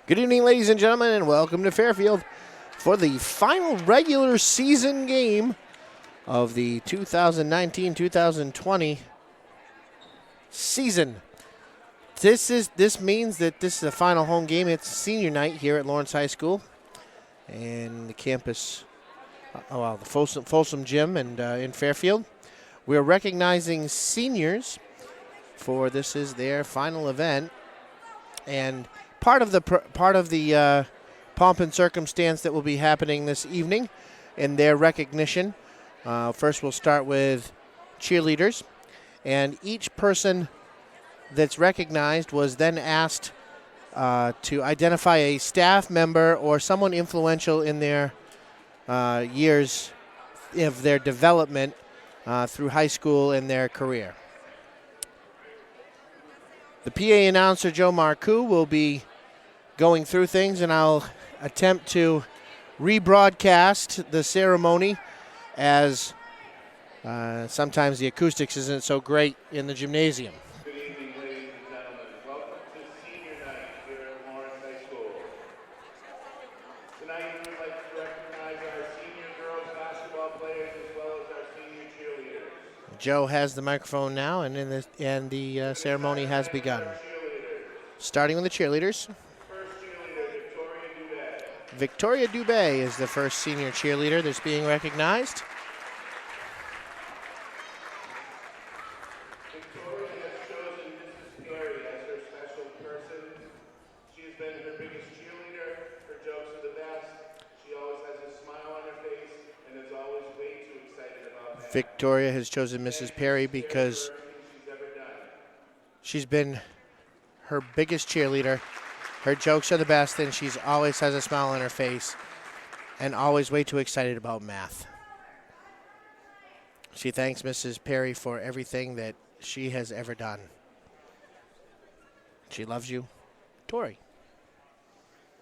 Good evening, ladies and gentlemen, and welcome to Fairfield for the final regular season game of the 2019-2020 season. This means that this is the final home game. It's senior night here at Lawrence High School and the campus, the Folsom Gym and in Fairfield. We're recognizing seniors for this is their final event, and part of the pomp and circumstance that will be happening this evening in their recognition. First, we'll start with cheerleaders, and each person that's recognized was then asked to identify a staff member or someone influential in their years of their development through high school and their career. The PA announcer, Joe Marcoux, will be going through things, and I'll attempt to rebroadcast the ceremony as sometimes the acoustics isn't so great in the gymnasium. Good evening, ladies and gentlemen. Welcome to senior night here at Lawrence High School. Tonight we would like to recognize our senior girls basketball players as well as our senior cheerleaders. Joe has the microphone now, and the ceremony has begun. Starting with the cheerleaders. First cheerleader, Victoria Dubé. Victoria Dubé is the first senior cheerleader that's being recognized. Victoria has chosen Mrs. Perry as her special person. She has been her biggest cheerleader. Her jokes are the best. She always has a smile on her face and is always way too excited about that. Victoria has chosen Mrs. Perry because she's been her biggest cheerleader. Her jokes are the best, and she always has a smile on her face and always way too excited about math. She thanks Mrs. Perry for everything that she has ever done. She loves you, Tori.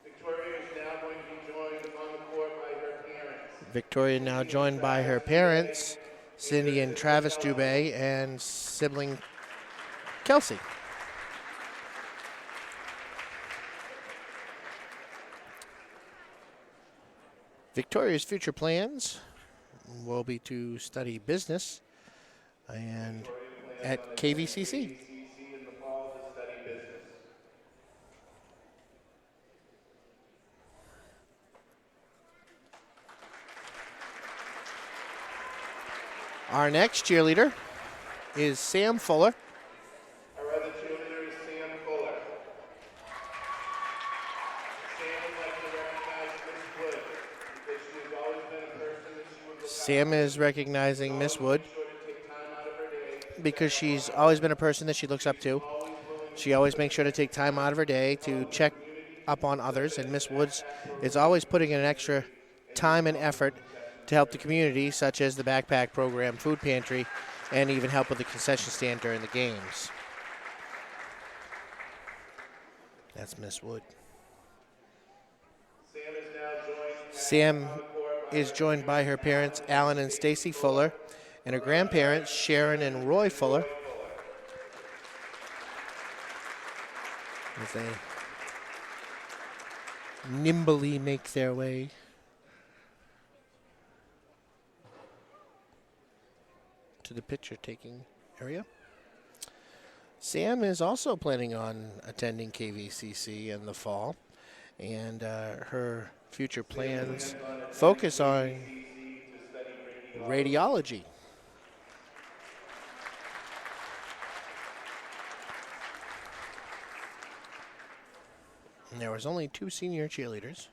Victoria is now going to be joined on the court by her parents. Victoria now joined by her parents, Cindy and Travis Dubé, and sibling Kelsey. Victoria's future plans will be to study business and at KVCC. In the fall to study business. Our next cheerleader is Sam Fuller. Our other cheerleader is Sam Fuller. Sam would like to recognize Miss Wood because she has always been a person that she would look Sam is recognizing Miss Wood sure to take time out of her day. because she's always been a person that she looks up to. She always makes sure to take time out of her day to check up on others, and Miss Woods is always putting in an extra time and effort to help the community, such as the backpack program, food pantry, and even help with the concession stand during the games. That's Miss Wood. Sam is joined by her parents, Alan and Stacy Fuller, and her grandparents, Sharon and Roy Fuller. As they nimbly make their way to the picture-taking area. Sam is also planning on attending KVCC in the fall, and her future plans focus on radiology. And there was only 2 senior cheerleaders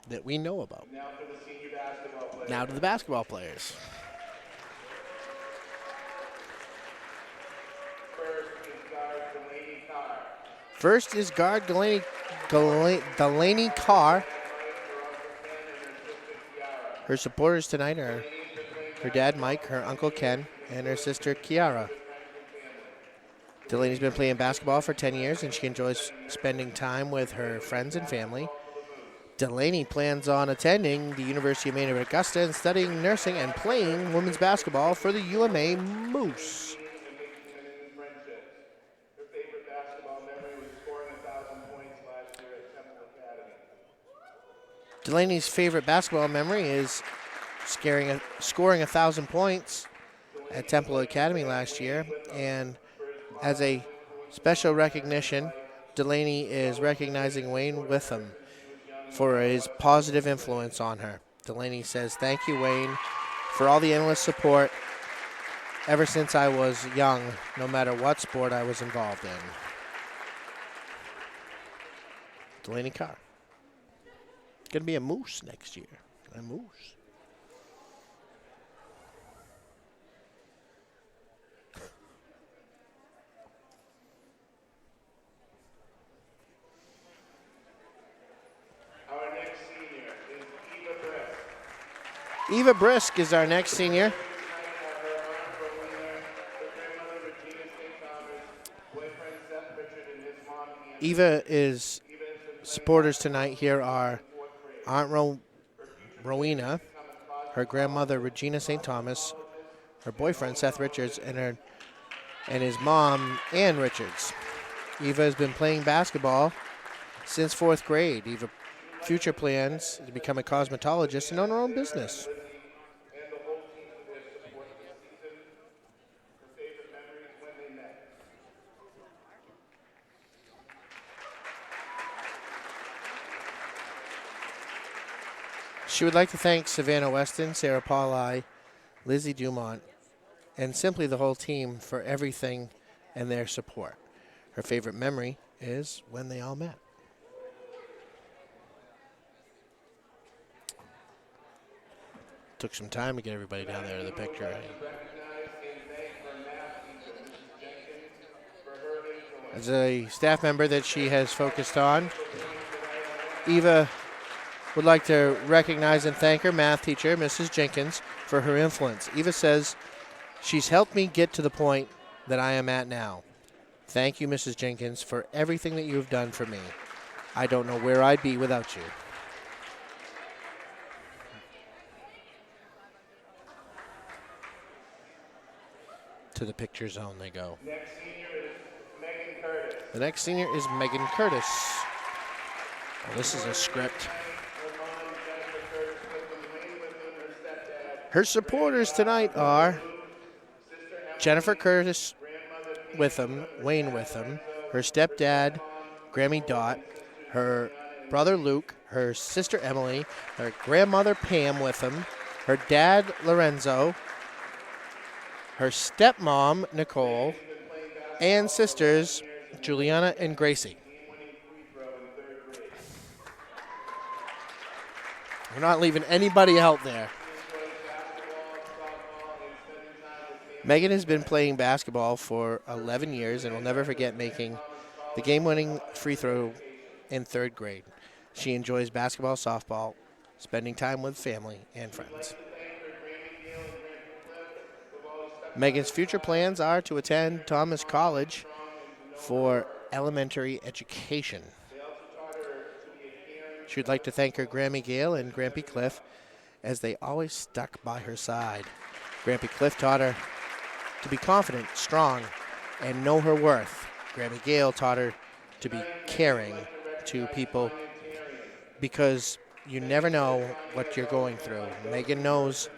that we know about. Now for the senior basketball players. Now to the basketball players. First is guard Delaney Carr. Her supporters tonight are her dad, Mike, her uncle, Ken, and her sister, Kiara. Delaney's been playing basketball for 10 years, and she enjoys spending time with her friends and family. Delaney plans on attending the University of Maine at Augusta and studying nursing and playing women's basketball for the UMA Moose. Her favorite basketball memory was scoring 1,000 points Delaney's favorite basketball memory is scoring 1,000 points at Temple Academy last year. And as a special recognition, Delaney is recognizing Wayne Witham for his positive influence on her. Delaney says, "Thank you, Wayne, for all the endless support ever since I was young, no matter what sport I was involved in." Delaney Carr. Going to be a Moose next year. A Moose. Our next senior is Eva Brisk. Eva Brisk is our next senior. Her grandmother Regina St. Thomas, boyfriend Seth Richard, and his mom Anne. Eva is supporters tonight here are Aunt Rowena, her grandmother Regina St. Thomas, her boyfriend Seth Richards, and his mom Ann Richards. Eva has been playing basketball since 4th grade. Eva future plans to become a cosmetologist and own her own business. And the whole team for their support this season. Her favorite memories when they met. She would like to thank Savannah Weston, Sarah Pauli, Lizzie Dumont, and simply the whole team for everything and their support. Her favorite memory is when they all met. Took some time to get everybody down there to the picture. Recognized and thanked her math teacher, Mrs. Jenkins, for her influence. As a staff member that she has focused on, Eva would like to recognize and thank her math teacher, Mrs. Jenkins, for her influence. Eva says, "She's helped me get to the point that I am at now. Thank you, Mrs. Jenkins, for everything that you have done for me. I don't know where I'd be without you." To the picture zone they go. Next senior is Megan Curtis. The next senior is Megan Curtis. Well, this is a script. Her mom, Jennifer Curtis, with them, Wayne with them, her stepdad, Her supporters tonight are Jennifer Curtis Witham, Wayne Witham, her stepdad, Grammy Dot, her brother Luke, her sister Emily, her grandmother Pam Witham, her dad Lorenzo, her stepmom Nicole, and sisters Juliana and Gracie. We're not leaving anybody out there. Megan has been playing basketball for 11 years and will never forget making the game-winning free throw in 3rd grade. She enjoys basketball, softball, spending time with family and friends. Megan's future plans are to attend Thomas College for elementary education. She would like to thank her Grammy Gale and Grampy Cliff as they always stuck by her side. Grampy Cliff taught her to be confident, strong, and know her worth. Grammy Gale taught her to be caring to people because you never know what you're going through. Megan knows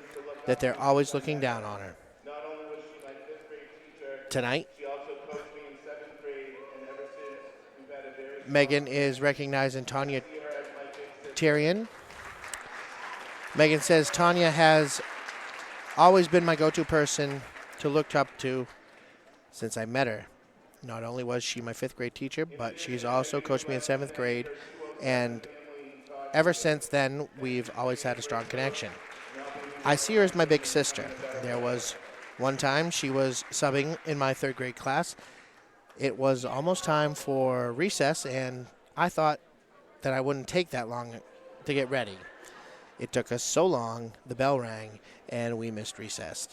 that they're always looking down on her. not only was she my 5th grade teacher, Tonight, she also coached me in 7th grade, and ever since, we've had a very Megan is recognizing Tanya see her as my big sister. Tyrion. Megan says, "Tanya has always been my go-to person to look up to since I met her. Not only was she my 5th grade teacher, but she's also coached me in 7th grade, and ever since then, we've always had a strong connection. I see her as my big sister. There was one time she was subbing in my 3rd grade class. It was almost time for recess, and I thought that I wouldn't take that long to get ready. It took us so long, the bell rang, and we missed recess.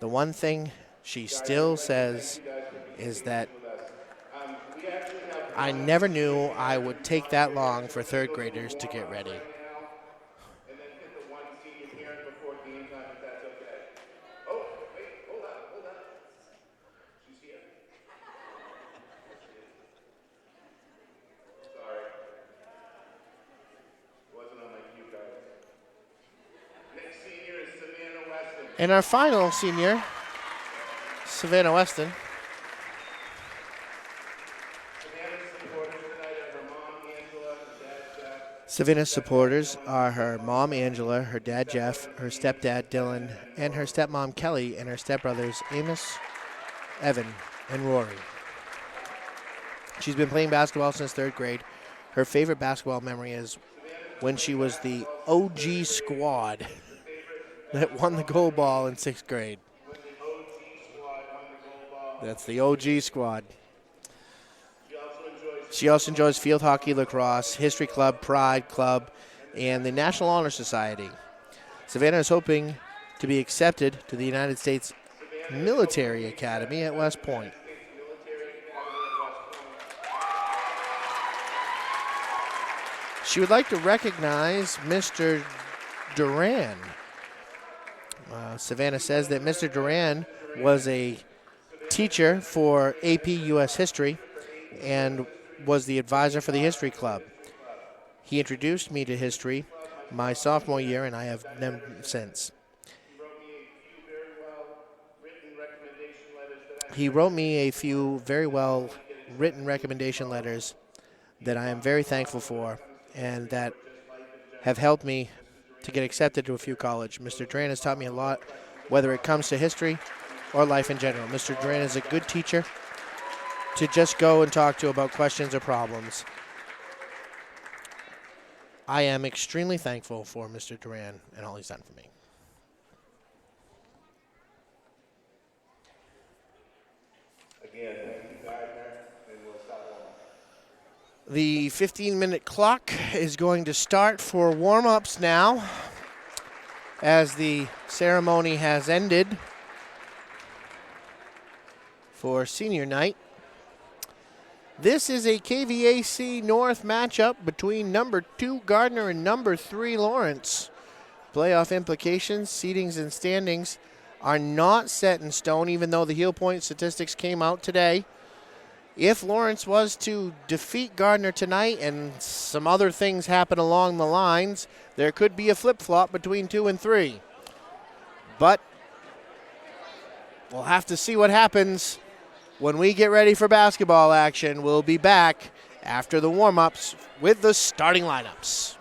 The one thing she still says is that I never knew I would take that long for 3rd graders to get ready." And then hit the one senior parent before game time, if that's okay. Oh, wait, hold on. She's here. Sorry. It wasn't on my And our final senior, Savannah Weston. Savannah's supporters are her mom, Angela, her dad, Jeff, her stepdad, Dylan, and her stepmom, Kelly, and her stepbrothers, Amos, Evan, and Rory. She's been playing basketball since 3rd grade. Her favorite basketball memory is when she was the OG squad that won the gold ball in 6th grade. That's the OG squad. She also enjoys field hockey, lacrosse, history club, pride club, and the National Honor Society. Savannah is hoping to be accepted to the United States Military Academy at West Point. She would like to recognize Mr. Duran. Savannah says that Mr. Duran was a teacher for AP U.S. History and was the advisor for the History Club. He introduced me to history my sophomore year, and I have known since. He wrote me a few very well written recommendation letters that I am very thankful for and that have helped me to get accepted to a few colleges. Mr. Duran has taught me a lot, whether it comes to history or life in general. Mr. Duran is a good teacher to just go and talk to about questions or problems. I am extremely thankful for Mr. Duran and all he's done for me. Again, thank you, Gardiner, and we'll stop warm-up. The 15-minute clock is going to start for warm-ups now as the ceremony has ended for senior night. This is a KVAC North matchup between number 2 Gardiner and number 3 Lawrence. Playoff implications, seedings, and standings are not set in stone, even though the heel point statistics came out today. If Lawrence was to defeat Gardiner tonight and some other things happen along the lines, there could be a flip-flop between 2 and 3. But we'll have to see what happens when we get ready for basketball action. We'll be back after the warm-ups with the starting lineups.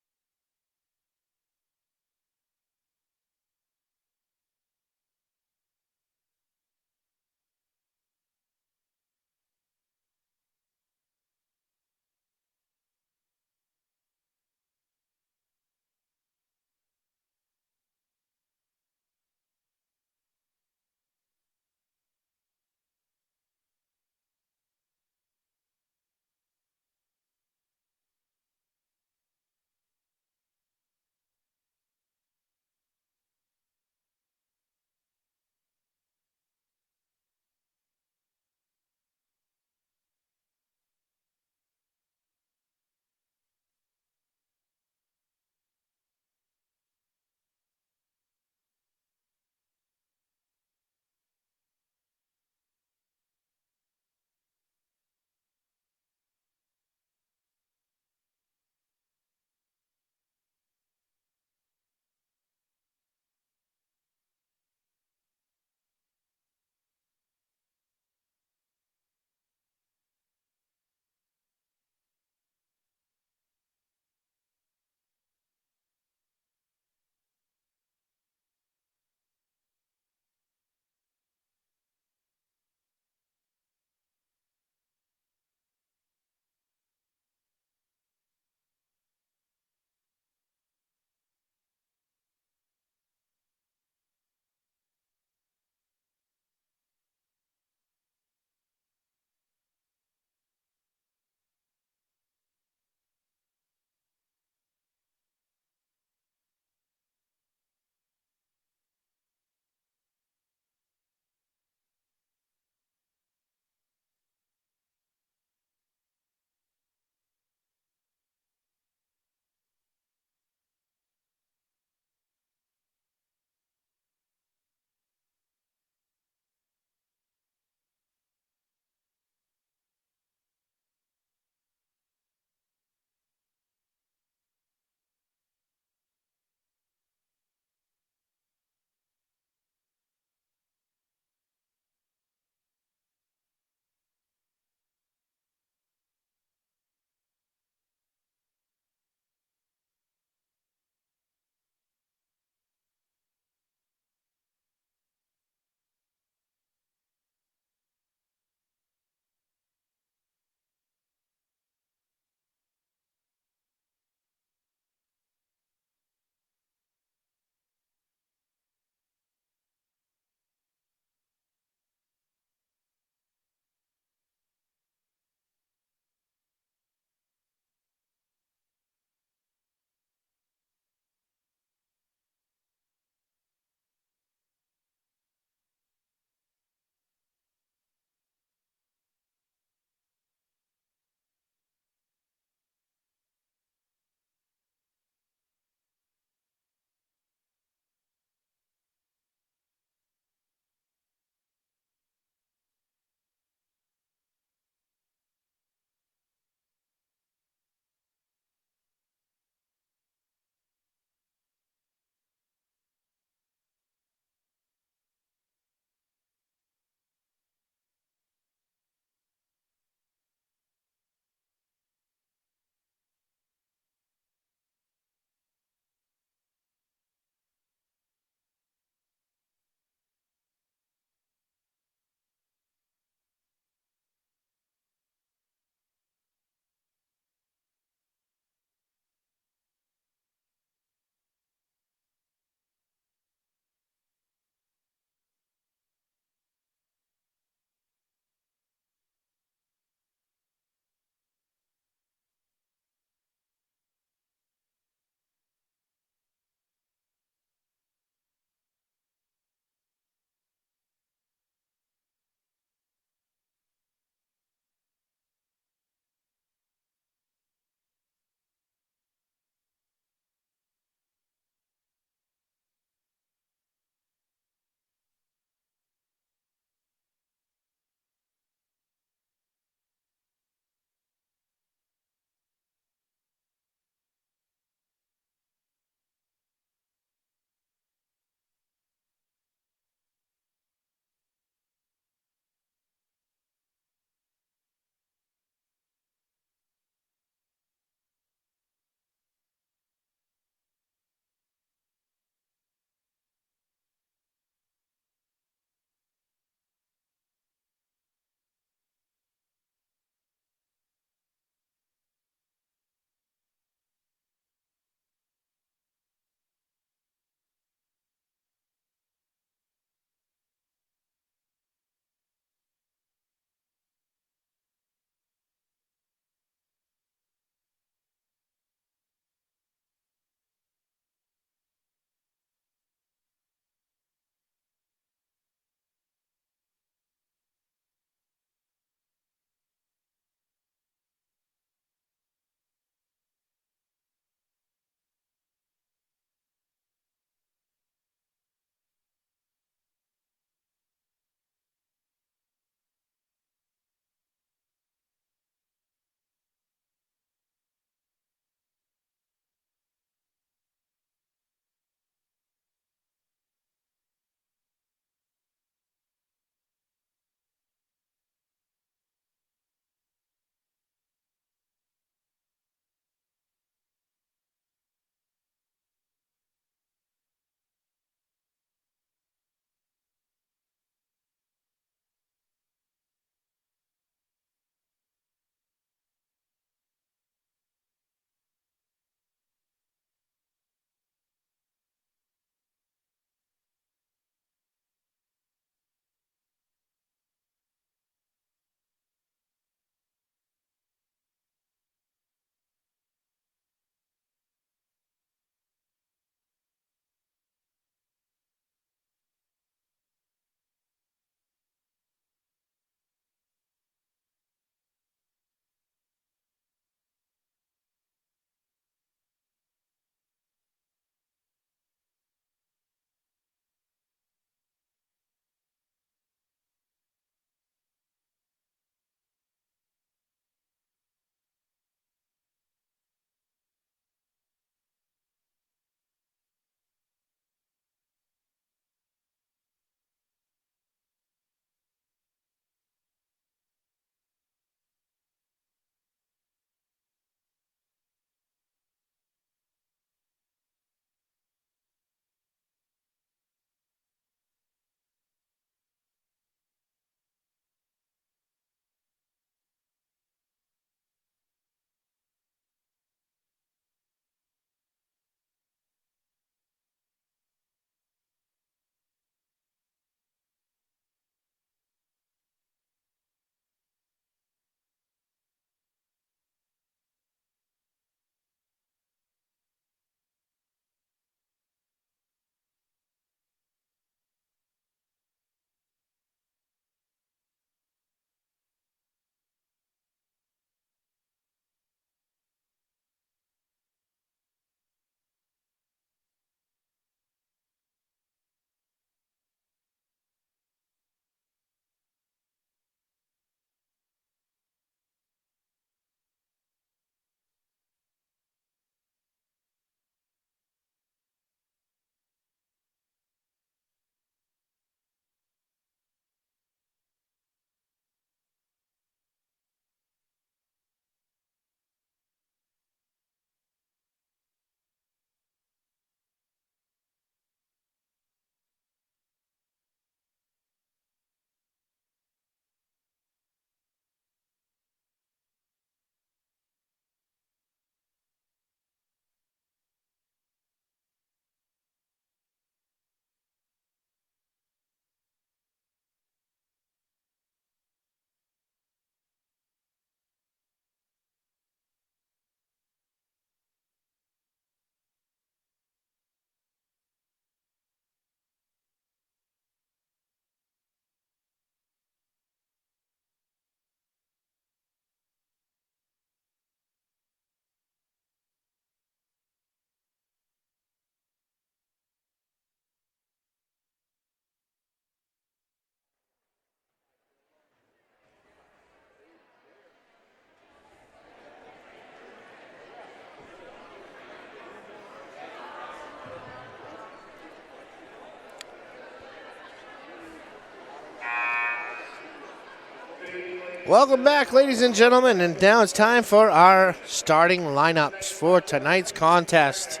Welcome back, ladies and gentlemen, and now it's time for our starting lineups for tonight's contest.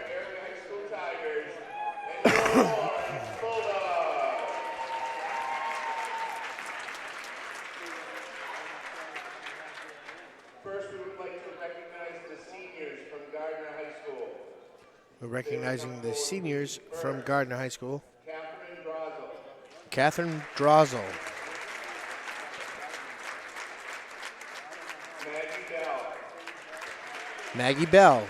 Tigers and your Bulldogs. First, we would like to recognize the seniors from Gardiner High School. We're recognizing the seniors from Gardiner High School. Catherine Drozel. Catherine Drozel. Maggie Bell. Maggie Bell.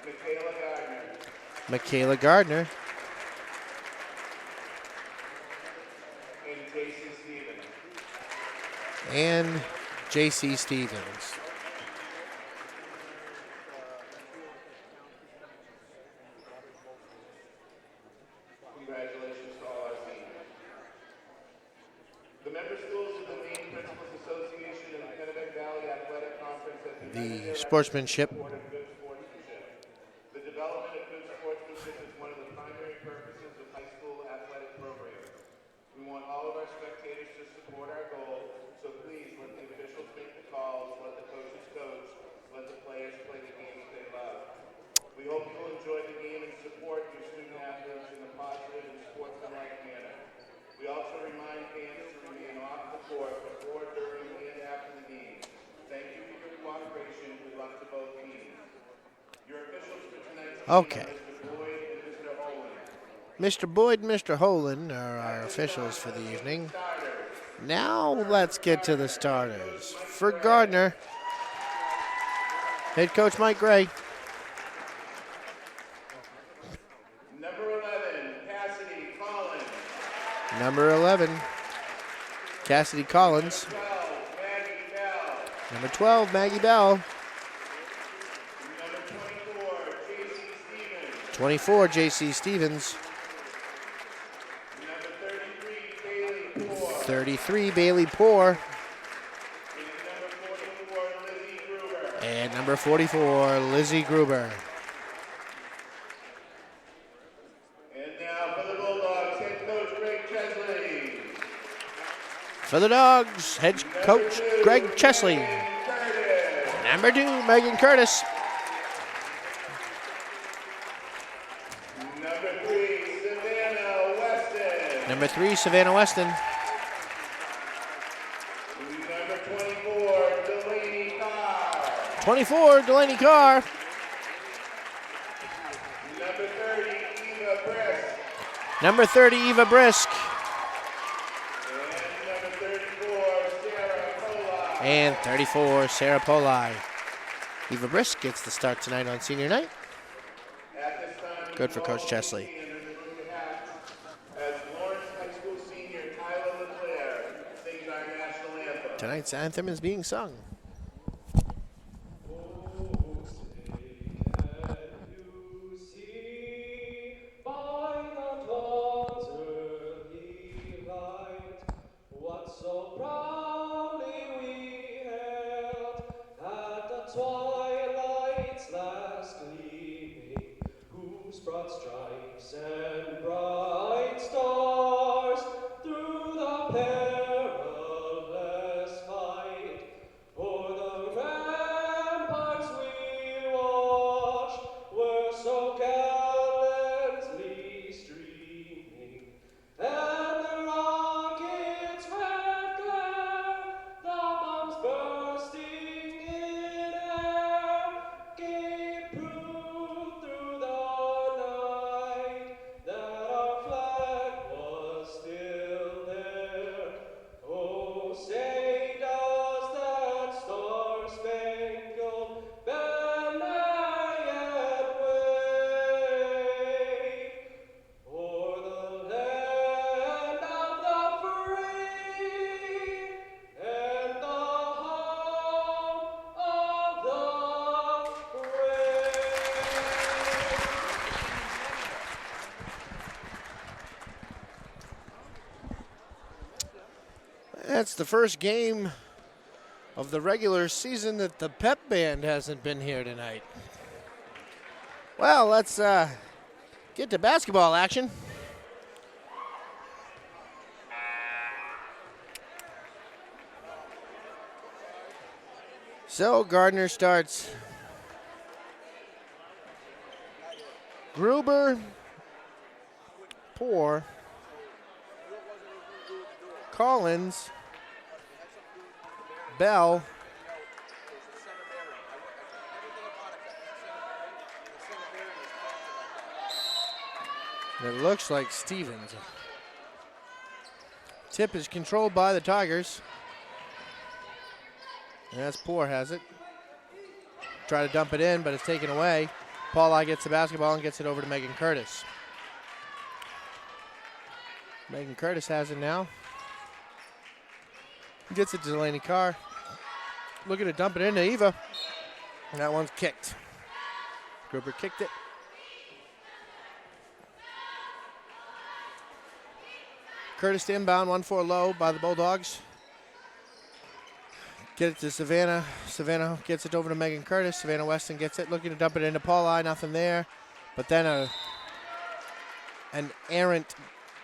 Michaela Gardner. Michaela Gardner. And J.C. Stevens. And J.C. Stevens. Congratulations to all our seniors. The member schools of the Maine Principals Association and the Kennebec Valley Athletic Conference have united The their sportsmanship. efforts in support of good sportsmanship. The development of good sportsmanship is one of the primary purposes of high school athletic programs. We want all of our spectators to support our goal, so please let the officials make the calls, let the coaches coach, let the players play the games they love. We hope you will enjoy the game and support your student athletes in a positive and sportsmanlike manner. We also remind fans to remain off the court before, during, and after the game. Thank you for your cooperation. Good luck to both teams. Your officials for tonight's game Okay. are Mr. Boyd and Mr. Olin. Mr. Boyd and Mr. Holan are our officials for the evening. Now let's get to the starters. For Gardner, head coach Mike Gray. Number 11, Cassidy Collins. Number 11, Cassidy Collins. 12, Maggie Bell. Number 12, Maggie Bell. Number 24, J.C. Stevens. 24, J.C. Stevens. Number 33, Bailey Poor. 33, Bailey Poor. And number 44, Lizzie Gruber. And number 44, Lizzie Gruber. And now for the Bulldogs, head coach Greg Chesley. For the Dogs, head coach Greg Chesley. Curtis. Number 2, Megan Curtis. Number 3, Savannah Weston. Number 3, Savannah Weston. Number 24, Delaney Carr. 24, Delaney Carr. Number 30, Eva Brisk. Number 30, Eva Brisk. And number 34, Sarah Polak. And 34, Sarah Poli. Eva Brisk gets the start tonight on senior night. At this time, Good for Coach Chesley. as Lawrence High School senior Tyler LeClaire sings our national anthem. Tonight's anthem is being sung. Twilight's last gleaming, whose broad stripes and bright stars through the perilous fight o'er the ramparts we watched were so gallantly streaming, and the rocket's red glare, the bombs bursting in air, gave proof through the night that our flag was still there. Oh, say does that star-spangled banner yet wave o'er the land of the free and the home of the brave? That's the first game of the regular season that the pep band hasn't been here tonight. Well, let's get to basketball action. So Gardiner starts. Gruber, Poor, Collins, Bell, and it looks like Stevens. Tip is controlled by the Tigers. And that's Poor has it. Try to dump it in, but it's taken away. Pauli gets the basketball and gets it over to Megan Curtis. Megan Curtis has it now. Gets it to Delaney Carr. Looking to dump it into Eva. And that one's kicked. Gruber kicked it. Curtis to inbound, 1-4 low by the Bulldogs. Get it to Savannah. Savannah gets it over to Megan Curtis. Savannah Weston gets it, looking to dump it into Pauli. Nothing there. But then an errant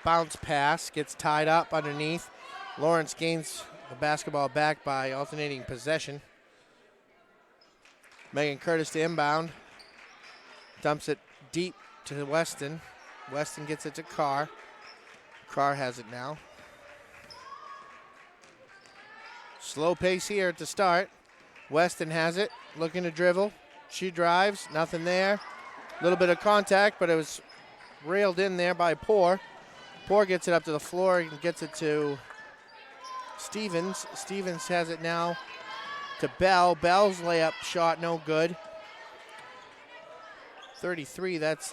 bounce pass gets tied up underneath. Lawrence gains the basketball back by alternating possession. Megan Curtis to inbound. Dumps it deep to Weston. Weston gets it to Carr. Carr has it now. Slow pace here at the start. Weston has it, looking to dribble. She drives, nothing there. A little bit of contact, but it was railed in there by Poor. Poor gets it up to the floor and gets it to Stevens. Stevens has it now to Bell. Bell's layup shot, no good. 33, that's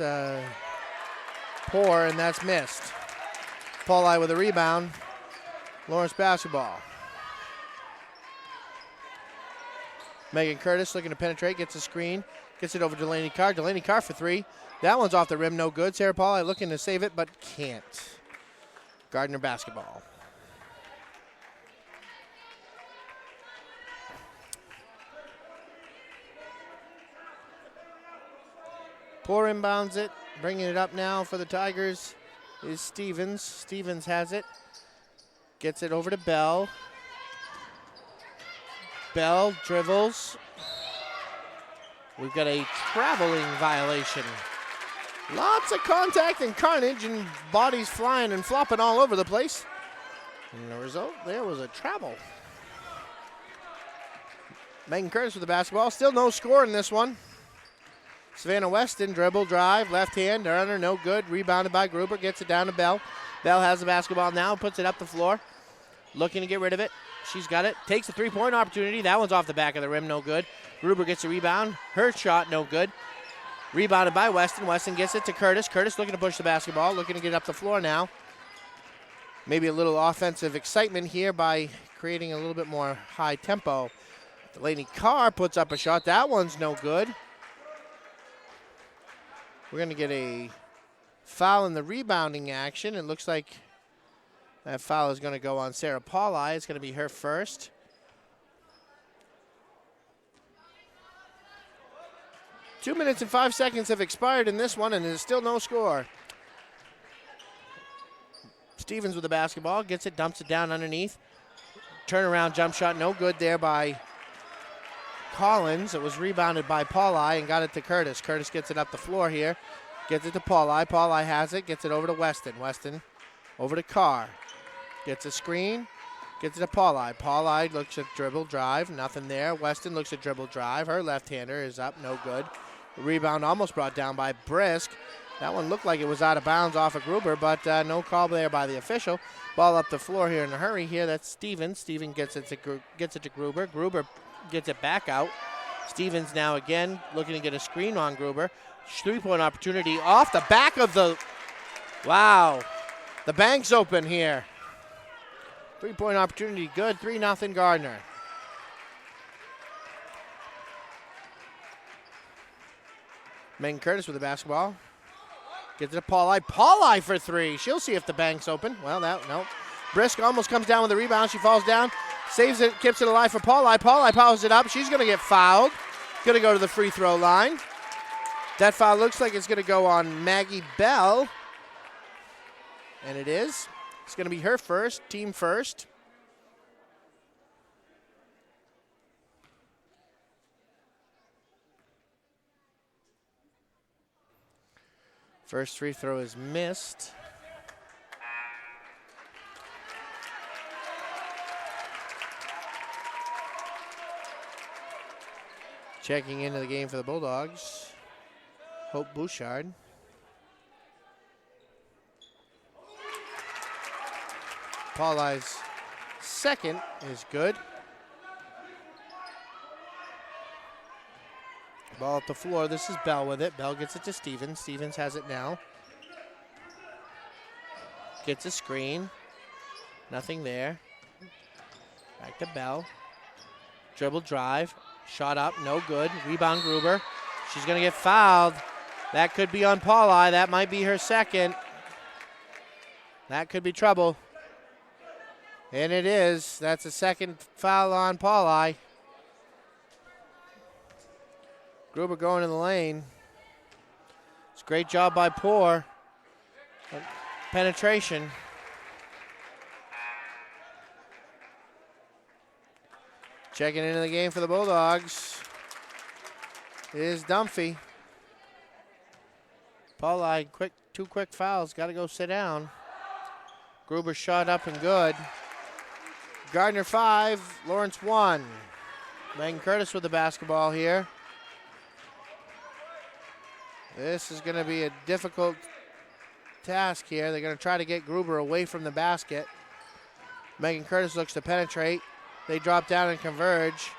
Poor, and that's missed. Pauli with a rebound. Lawrence basketball. Megan Curtis looking to penetrate, gets a screen, gets it over to Delaney Carr. Delaney Carr for three. That one's off the rim, no good. Sarah Pauli looking to save it, but can't. Gardiner basketball. Poor inbounds it, bringing it up now for the Tigers is Stevens. Stevens has it, gets it over to Bell. Bell dribbles. We've got a traveling violation. Lots of contact and carnage and bodies flying and flopping all over the place. And the result, there was a travel. Megan Curtis with the basketball. Still no score in this one. Savannah Weston, dribble, drive, left hand, runner, no good. Rebounded by Gruber, gets it down to Bell. Bell has the basketball now, puts it up the floor. Looking to get rid of it. She's got it. Takes a three-point opportunity. That one's off the back of the rim, no good. Gruber gets a rebound. Her shot, no good. Rebounded by Weston. Weston gets it to Curtis. Curtis looking to push the basketball, looking to get up the floor now. Maybe a little offensive excitement here by creating a little bit more high tempo. Delaney Carr puts up a shot. That one's no good. We're going to get a foul in the rebounding action. It looks like that foul is going to go on Sarah Pauli. It's going to be her first. Two minutes and 5 seconds have expired in this one, and there's still no score. Stevens with the basketball, gets it, dumps it down underneath. Turnaround jump shot, no good there by Collins. It was rebounded by Pauli and got it to Curtis. Curtis gets it up the floor here, gets it to Pauli. Pauli has it, gets it over to Weston. Weston over to Carr. Gets a screen, gets it to Pauli. Pauli looks at dribble, drive, nothing there. Weston looks at dribble, drive. Her left-hander is up, no good. The rebound almost brought down by Brisk. That one looked like it was out of bounds off of Gruber, but no call there by the official. Ball up the floor here in a hurry here. That's Stevens. Stevens gets it to Gruber. Gruber gets it back out. Stevens now again looking to get a screen on Gruber. Three-point opportunity off the back of the... Wow. The bank's open here. Three-point opportunity good. 3-0 Gardiner. Megan Curtis with the basketball. Gets it to Pauli. Pauli for three. She'll see if the bank's open. Well, no. Brisk almost comes down with the rebound. She falls down. Saves it, keeps it alive for Pauli. Pauli powers it up. She's going to get fouled. Going to go to the free throw line. That foul looks like it's going to go on Maggie Bell. And it is. It's going to be her first, team first. First free throw is missed. Checking into the game for the Bulldogs, Hope Bouchard. Pauli's second is good. Ball at the floor. This is Bell with it. Bell gets it to Stevens. Stevens has it now. Gets a screen. Nothing there. Back to Bell. Dribble drive. Shot up. No good. Rebound Gruber. She's going to get fouled. That could be on Pauli. That might be her second. That could be trouble. And it is. That's a second foul on Pauli. Gruber going in the lane. It's a great job by Poor. Penetration. Checking into the game for the Bulldogs is Dunphy. Pauli, two quick fouls. Got to go sit down. Gruber shot up and good. Gardiner 5, Lawrence 1. Megan Curtis with the basketball here. This is going to be a difficult task here. They're going to try to get Gruber away from the basket. Megan Curtis looks to penetrate. They drop down and converge.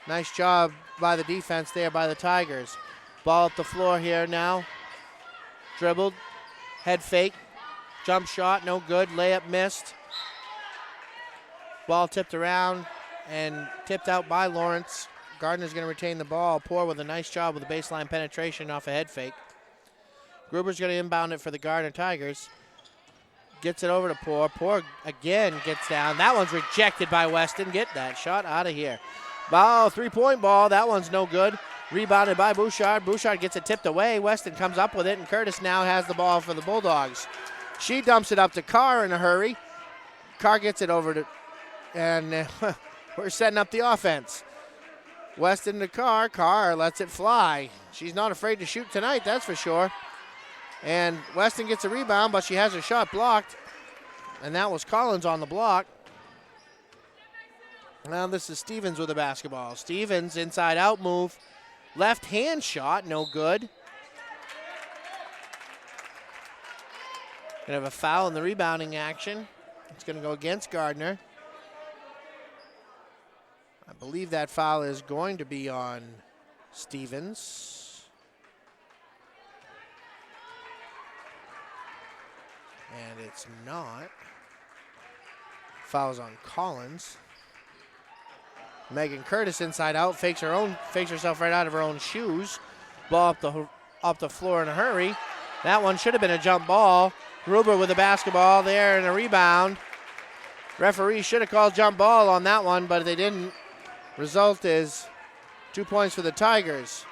Nice job by the defense there by the Tigers. Ball at the floor here now. Dribbled. Head fake. Jump shot, no good. Layup missed. Ball tipped around and tipped out by Lawrence. Gardiner's going to retain the ball. Poor with a nice job with the baseline penetration off a head fake. Gruber's going to inbound it for the Gardiner Tigers. Gets it over to Poor. Poor again gets down. That one's rejected by Weston. Get that shot out of here. Ball, three-point ball. That one's no good. Rebounded by Bouchard. Bouchard gets it tipped away. Weston comes up with it, and Curtis now has the ball for the Bulldogs. She dumps it up to Carr in a hurry. Carr gets it over to, and we're setting up the offense. Weston to Carr. Carr lets it fly. She's not afraid to shoot tonight, that's for sure. And Weston gets a rebound, but she has her shot blocked. And that was Collins on the block. Now this is Stevens with the basketball. Stevens, inside out move. Left hand shot, no good. Gonna have a foul in the rebounding action. It's gonna go against Gardiner. I believe that foul is going to be on Stevens. And it's not. Foul's on Collins. Megan Curtis inside out, fakes herself right out of her own shoes. Ball up the floor in a hurry. That one should have been a jump ball. Gruber with the basketball there and a rebound. Referee should have called jump ball on that one, but they didn't. Result is 2 points for the Tigers.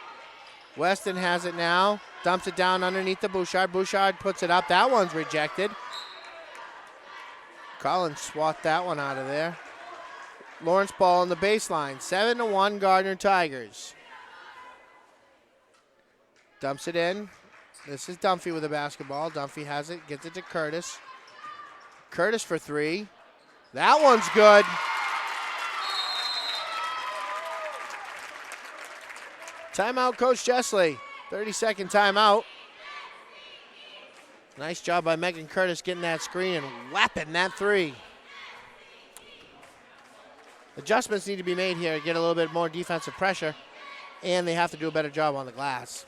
Weston has it now. Dumps it down underneath the Bouchard. Bouchard puts it up. That one's rejected. Collins swat that one out of there. Lawrence ball on the baseline. 7-1 Gardiner Tigers. Dumps it in. This is Dunphy with the basketball. Dunphy has it. Gets it to Curtis. Curtis for three. That one's good. Timeout, Coach Chesley. 30-second timeout. Nice job by Megan Curtis getting that screen and whapping that three. Adjustments need to be made here to get a little bit more defensive pressure, and they have to do a better job on the glass.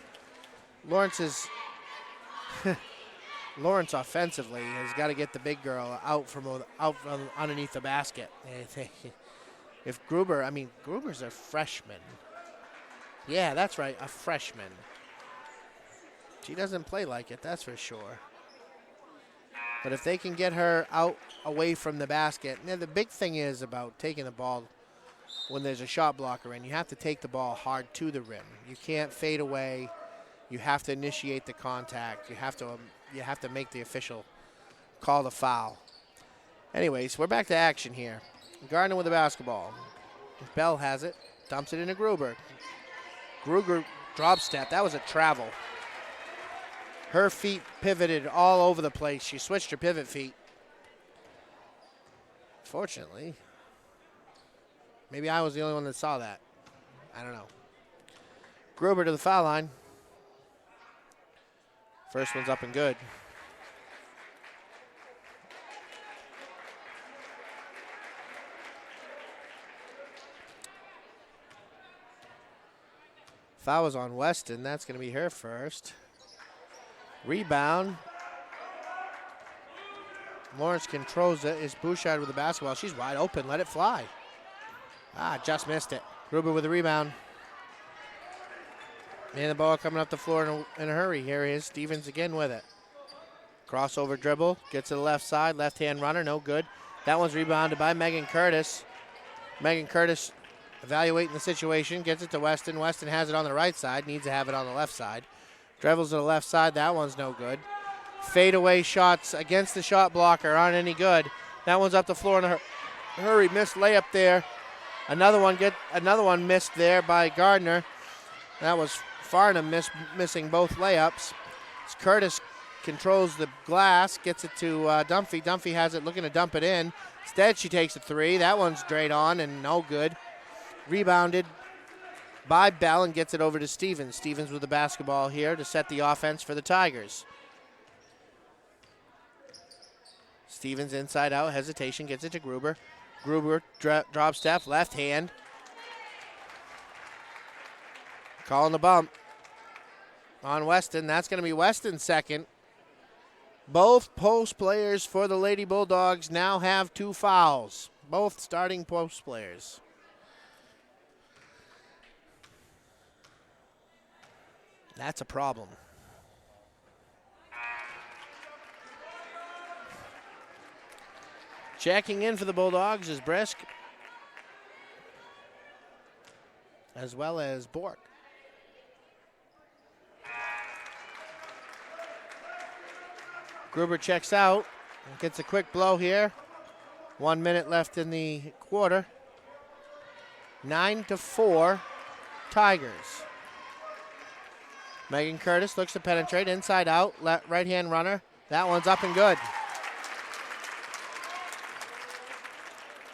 Lawrence offensively has got to get the big girl out from underneath the basket. If Gruber's a freshman. Yeah, that's right, a freshman. She doesn't play like it, that's for sure. But if they can get her out away from the basket, the big thing is about taking the ball when there's a shot blocker in. You have to take the ball hard to the rim. You can't fade away. You have to initiate the contact. You have to make the official call the foul. Anyways, we're back to action here. Gardner with the basketball. Bell has it, dumps it into Gruber. Gruber drop step. That was a travel. Her feet pivoted all over the place. She switched her pivot feet. Fortunately, maybe I was the only one that saw that. I don't know. Gruber to the foul line. First one's up and good. Foul was on Weston. That's going to be her first. Rebound. Lawrence controls it. Is Bouchard with the basketball. She's wide open. Let it fly. Just missed it. Gruber with the rebound. And the ball coming up the floor in a hurry. Here is Stevens again with it. Crossover dribble. Gets to the left side. Left-hand runner. No good. That one's rebounded by Megan Curtis. Megan Curtis evaluating the situation. Gets it to Weston. Weston has it on the right side. Needs to have it on the left side. Dribbles to the left side. That one's no good. Fadeaway shots against the shot blocker aren't any good. That one's up the floor in a hurry. Missed layup there. Another one missed there by Gardiner. That was Farnham missing both layups. Curtis controls the glass, gets it to Dunphy. Dunphy has it, looking to dump it in. Instead, she takes a three. That one's straight on and no good. Rebounded by Bell and gets it over to Stevens. Stevens with the basketball here to set the offense for the Tigers. Stevens inside out, hesitation, gets it to Gruber. Gruber drop step, left hand. Calling the bump on Weston. That's going to be Weston's second. Both post players for the Lady Bulldogs now have 2 fouls. Both starting post players. That's a problem. Checking in for the Bulldogs is Brisk, as well as Bork. Gruber checks out and gets a quick blow here. 1 minute left in the quarter. 9-4 Tigers. Megan Curtis looks to penetrate inside out. Right-hand runner. That one's up and good.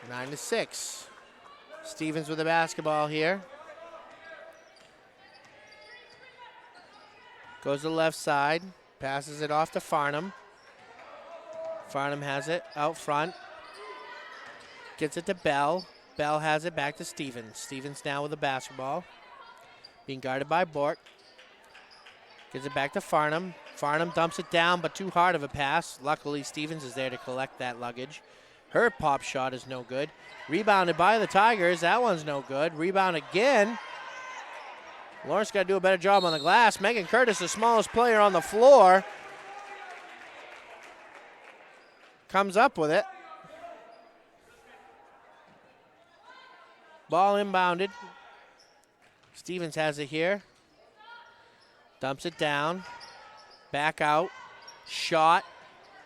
9-6. Stevens with the basketball here. Goes to the left side. Passes it off to Farnham. Farnham has it out front. Gets it to Bell. Bell has it back to Stevens. Stevens now with the basketball. Being guarded by Bork. Gives it back to Farnham. Farnham dumps it down, but too hard of a pass. Luckily, Stevens is there to collect that luggage. Her pop shot is no good. Rebounded by the Tigers. That one's no good. Rebound again. Lawrence got to do a better job on the glass. Megan Curtis, the smallest player on the floor, comes up with it. Ball inbounded. Stevens has it here. Dumps it down. Back out. Shot.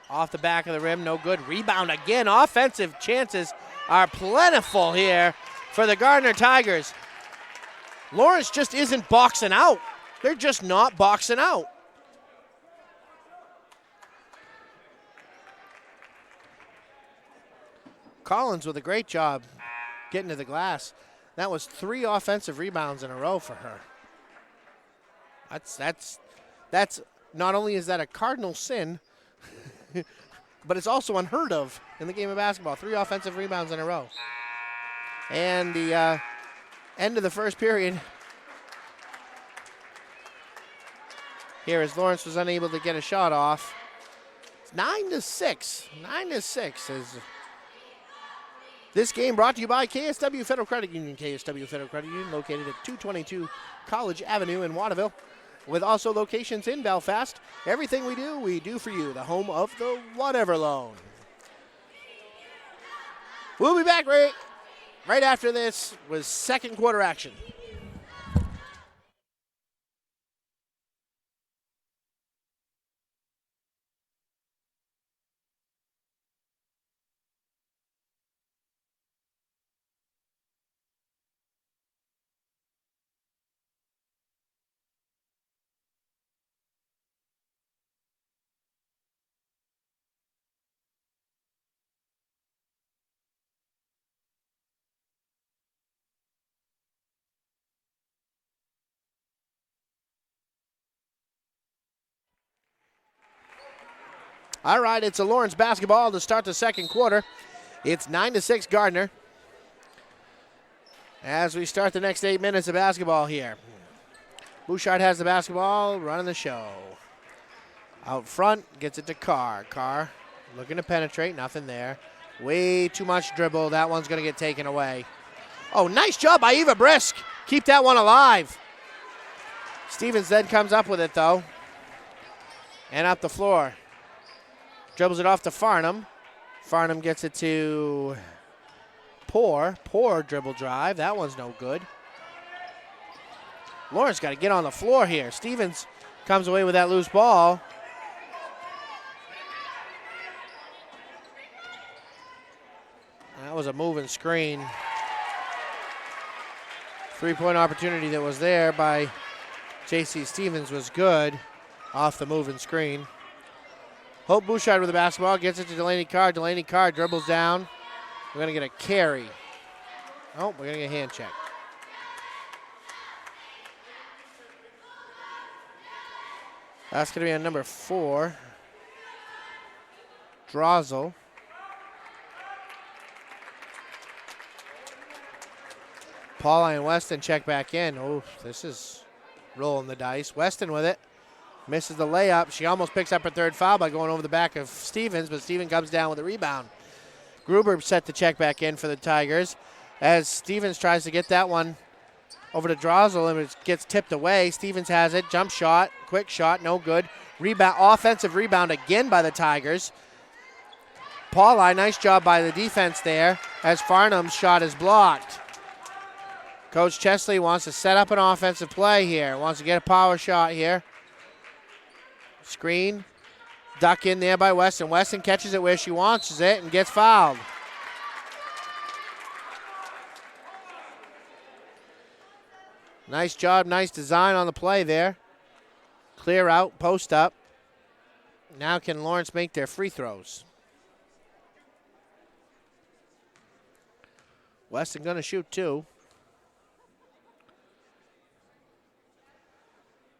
Off the back of the rim. No good. Rebound again. Offensive chances are plentiful here for the Gardiner Tigers. Lawrence just isn't boxing out. They're just not boxing out. Collins with a great job getting to the glass. That was 3 offensive rebounds in a row for her. That's not only is that a cardinal sin, but it's also unheard of in the game of basketball. 3 offensive rebounds in a row. And the end of the first period. Here as Lawrence was unable to get a shot off. It's 9-6. 9-6 is this game brought to you by KSW Federal Credit Union. KSW Federal Credit Union located at 222 College Avenue in Waterville, with also locations in Belfast. Everything we do for you, the home of the whatever loan. We'll be back right after this with second quarter action. All right, it's a Lawrence basketball to start the second quarter. It's 9-6 Gardiner. As we start the next 8 minutes of basketball here. Bouchard has the basketball, running the show. Out front, gets it to Carr. Carr looking to penetrate, nothing there. Way too much dribble. That one's going to get taken away. Oh, nice job by Eva Brisk. Keep that one alive. Stevens then comes up with it, though. And up the floor. Dribbles it off to Farnham. Farnham gets it to Poor dribble drive. That one's no good. Lawrence got to get on the floor here. Stevens comes away with that loose ball. That was a moving screen. Three-point opportunity that was there by J.C. Stevens was good off the moving screen. Hope Bouchard with the basketball, gets it to Delaney Carr. Delaney Carr dribbles down. We're going to get a carry. Oh, we're going to get a hand check. That's going to be on number 4, Drozel. Paula and Weston check back in. Oh, this is rolling the dice. Weston with it. Misses the layup. She almost picks up her third foul by going over the back of Stevens, but Stevens comes down with a rebound. Gruber set to check back in for the Tigers as Stevens tries to get that one over to Drozel, and it gets tipped away. Stevens has it. Jump shot. Quick shot. No good. Rebound. Offensive rebound again by the Tigers. Pauli, nice job by the defense there as Farnham's shot is blocked. Coach Chesley wants to set up an offensive play here. Wants to get a power shot here. Screen. Duck in there by Weston. Weston catches it where she wants it and gets fouled. Nice job, nice design on the play there. Clear out, post up. Now can Lawrence make their free throws? Weston going to shoot 2.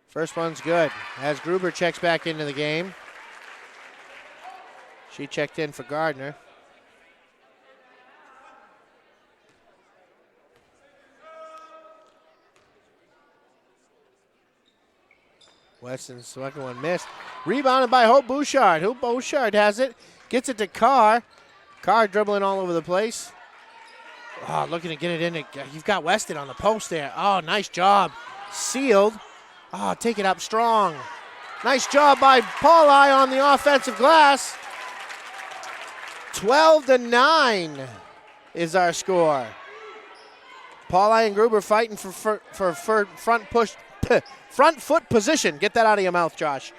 First one's good. As Gruber checks back into the game. She checked in for Gardiner. Weston's second one missed. Rebounded by Hope Bouchard. Hope Bouchard has it. Gets it to Carr. Carr dribbling all over the place. Oh, looking to get it in. You've got Weston on the post there. Oh, nice job. Sealed. Oh, take it up strong. Nice job by Pauli on the offensive glass. 12-9 is our score. Pauli and Gruber fighting for front foot position. Get that out of your mouth, Josh.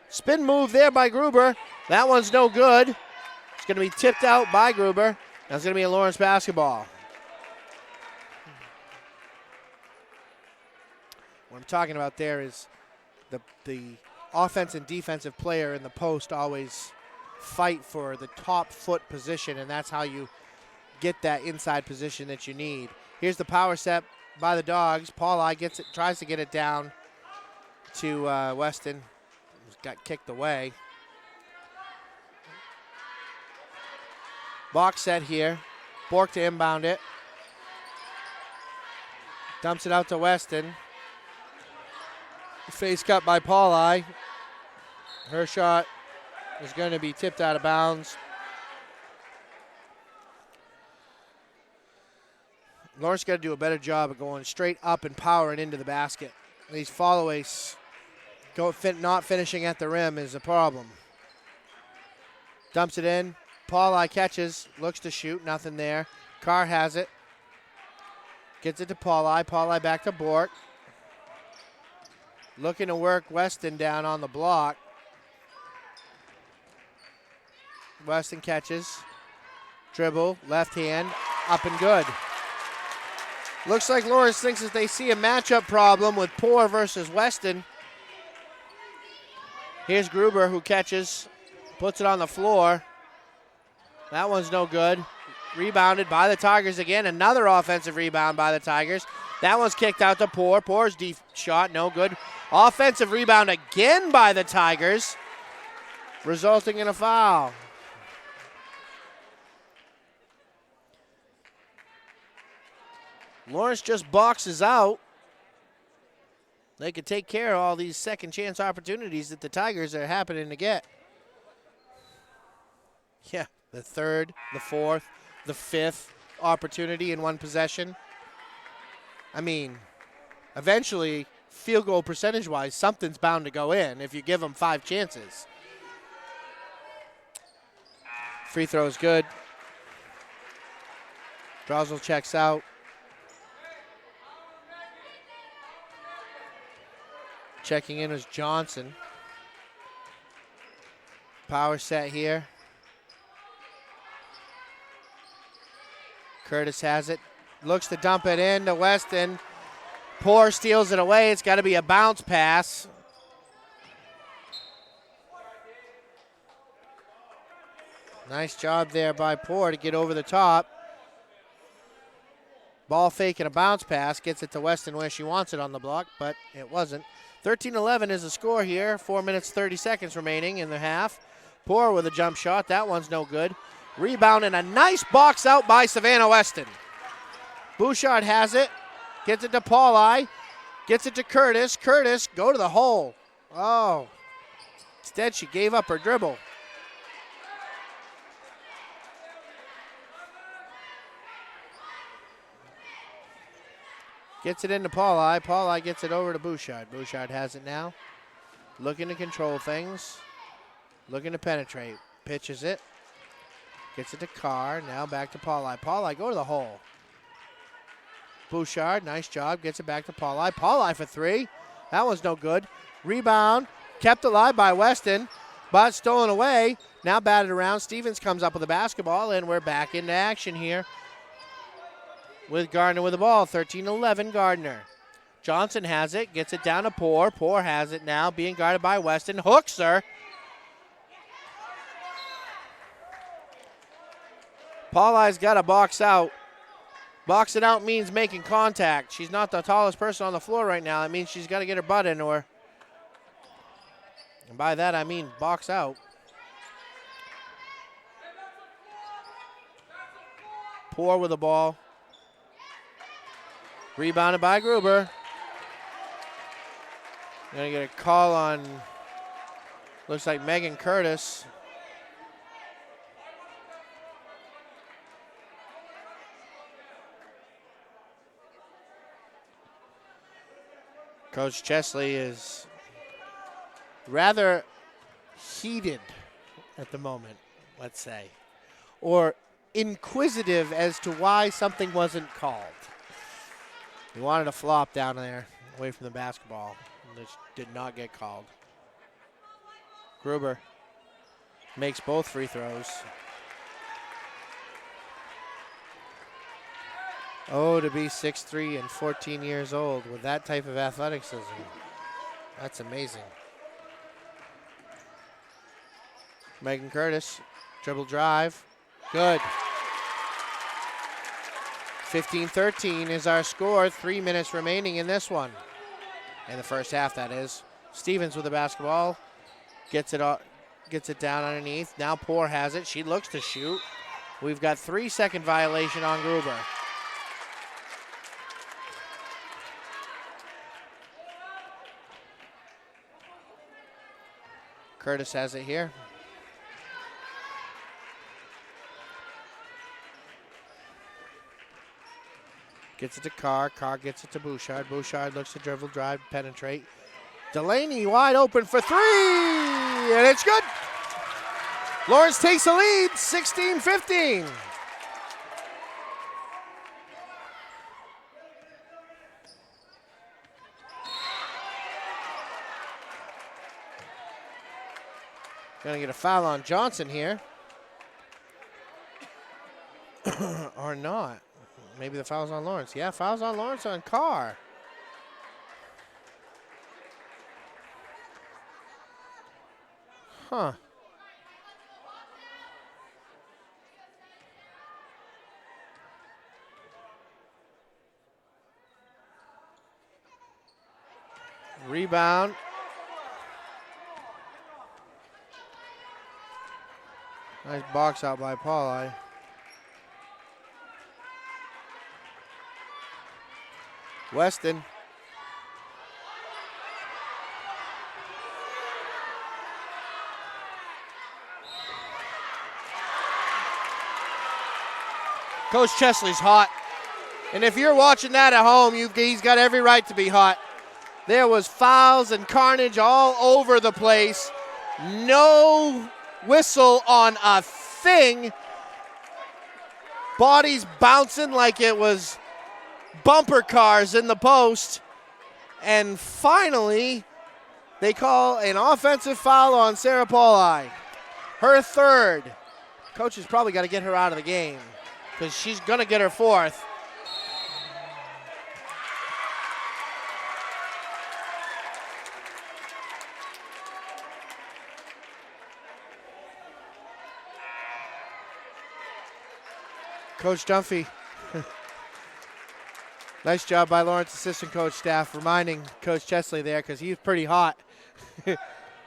Spin move there by Gruber. That one's no good. It's going to be tipped out by Gruber. That's going to be a Lawrence basketball. What I'm talking about there is the offense and defensive player in the post always fight for the top foot position, and that's how you get that inside position that you need. Here's the power set by the Dogs. Pauli gets it, tries to get it down to Weston. Got kicked away. Box set here. Bork to inbound it. Dumps it out to Weston. Face cut by Pauli. Her shot is going to be tipped out of bounds. Lawrence got to do a better job of going straight up and powering into the basket. These followaways not finishing at the rim is a problem. Dumps it in. Pauli catches, looks to shoot, nothing there. Carr has it. Gets it to Pauli. Pauli back to Bork. Looking to work Weston down on the block. Weston catches. Dribble, left hand, up and good. Looks like Lawrence thinks that they see a matchup problem with Poor versus Weston. Here's Gruber who catches, puts it on the floor. That one's no good. Rebounded by the Tigers again. Another offensive rebound by the Tigers. That one's kicked out to Poor. Poor's deep shot, no good. Offensive rebound again by the Tigers. resulting in a foul. Lawrence just boxes out. They could take care of all these second chance opportunities that the Tigers are happening to get. Yeah, the third, the fourth, the fifth opportunity in one possession. I mean, eventually, field goal percentage-wise, something's bound to go in if you give them 5 chances. Free throw is good. Drosel checks out. Checking in is Johnson. Power set here. Curtis has it. Looks to dump it in to Weston. Poor steals it away. It's got to be a bounce pass. Nice job there by Poor to get over the top. Ball fake and a bounce pass. Gets it to Weston where she wants it on the block, but it wasn't. 13-11 is the score here. 4 minutes, 30 seconds remaining in the half. Poor with a jump shot. That one's no good. Rebound and a nice box out by Savannah Weston. Bouchard has it. Gets it to Pauli. Gets it to Curtis. Curtis, go to the hole. Oh. Instead, she gave up her dribble. Gets it into Pauli. Pauli gets it over to Bouchard. Bouchard has it now. Looking to control things. Looking to penetrate. Pitches it. Gets it to Carr. Now back to Pauli. Pauli, go to the hole. Bouchard, nice job. Gets it back to Pauli. Pauli for 3. That one's no good. Rebound. Kept alive by Weston, but stolen away. Now batted around. Stevens comes up with the basketball, and we're back into action here with Gardner with the ball. 13-11 Gardner. Johnson has it. Gets it down to Poor. Poor has it now. Being guarded by Weston. Hooks her. Pauli's got to box out. Boxing out means making contact. She's not the tallest person on the floor right now. That means she's got to get her butt into her. And by that, I mean box out. Poor with the ball. Rebounded by Gruber. Gonna get a call on, looks like Megan Curtis. Coach Chesley is rather heated at the moment, let's say, or inquisitive as to why something wasn't called. He wanted a flop down there away from the basketball, which did not get called. Gruber makes both free throws. Oh, to be 6'3" and 14 years old with that type of athleticism. That's amazing. Megan Curtis, dribble drive. Good. 15-13 is our score. 3 minutes remaining in this one. In the first half, that is. Stevens with the basketball. Gets it down underneath. Now Poor has it. She looks to shoot. We've got 3-second violation on Gruber. Curtis has it here. Gets it to Carr. Carr gets it to Bouchard. Bouchard looks to dribble, drive, penetrate. Delaney wide open for 3, and it's good. Lawrence takes the lead, 16-15. Gonna get a foul on Johnson here. Or not. Maybe the foul's on Lawrence. Yeah, foul's on Lawrence on Carr. Huh. Rebound. Nice box out by Pauli. Weston. Coach Chesley's hot. And if you're watching that at home, he's got every right to be hot. There was fouls and carnage all over the place. No whistle on a thing. Bodies bouncing like it was bumper cars in the post. And finally, they call an offensive foul on Sarah Pauli. Her third. Coach has probably got to get her out of the game because she's going to get her fourth. Coach Dunphy. Nice job by Lawrence assistant coach staff reminding Coach Chesley there because he's pretty hot.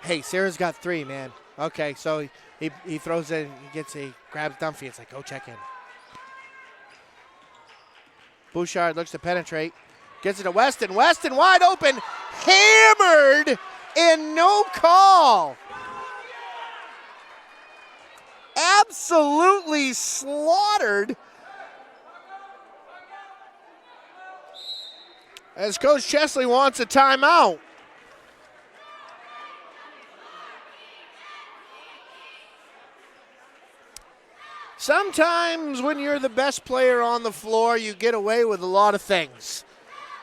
Hey, Sarah's got 3, man. Okay, so he throws it, grabs Dunphy. It's like, go check in. Bouchard looks to penetrate. Gets it to Weston. Weston wide open. Hammered and no call. Absolutely slaughtered. As Coach Chesley wants a timeout. Sometimes when you're the best player on the floor, you get away with a lot of things.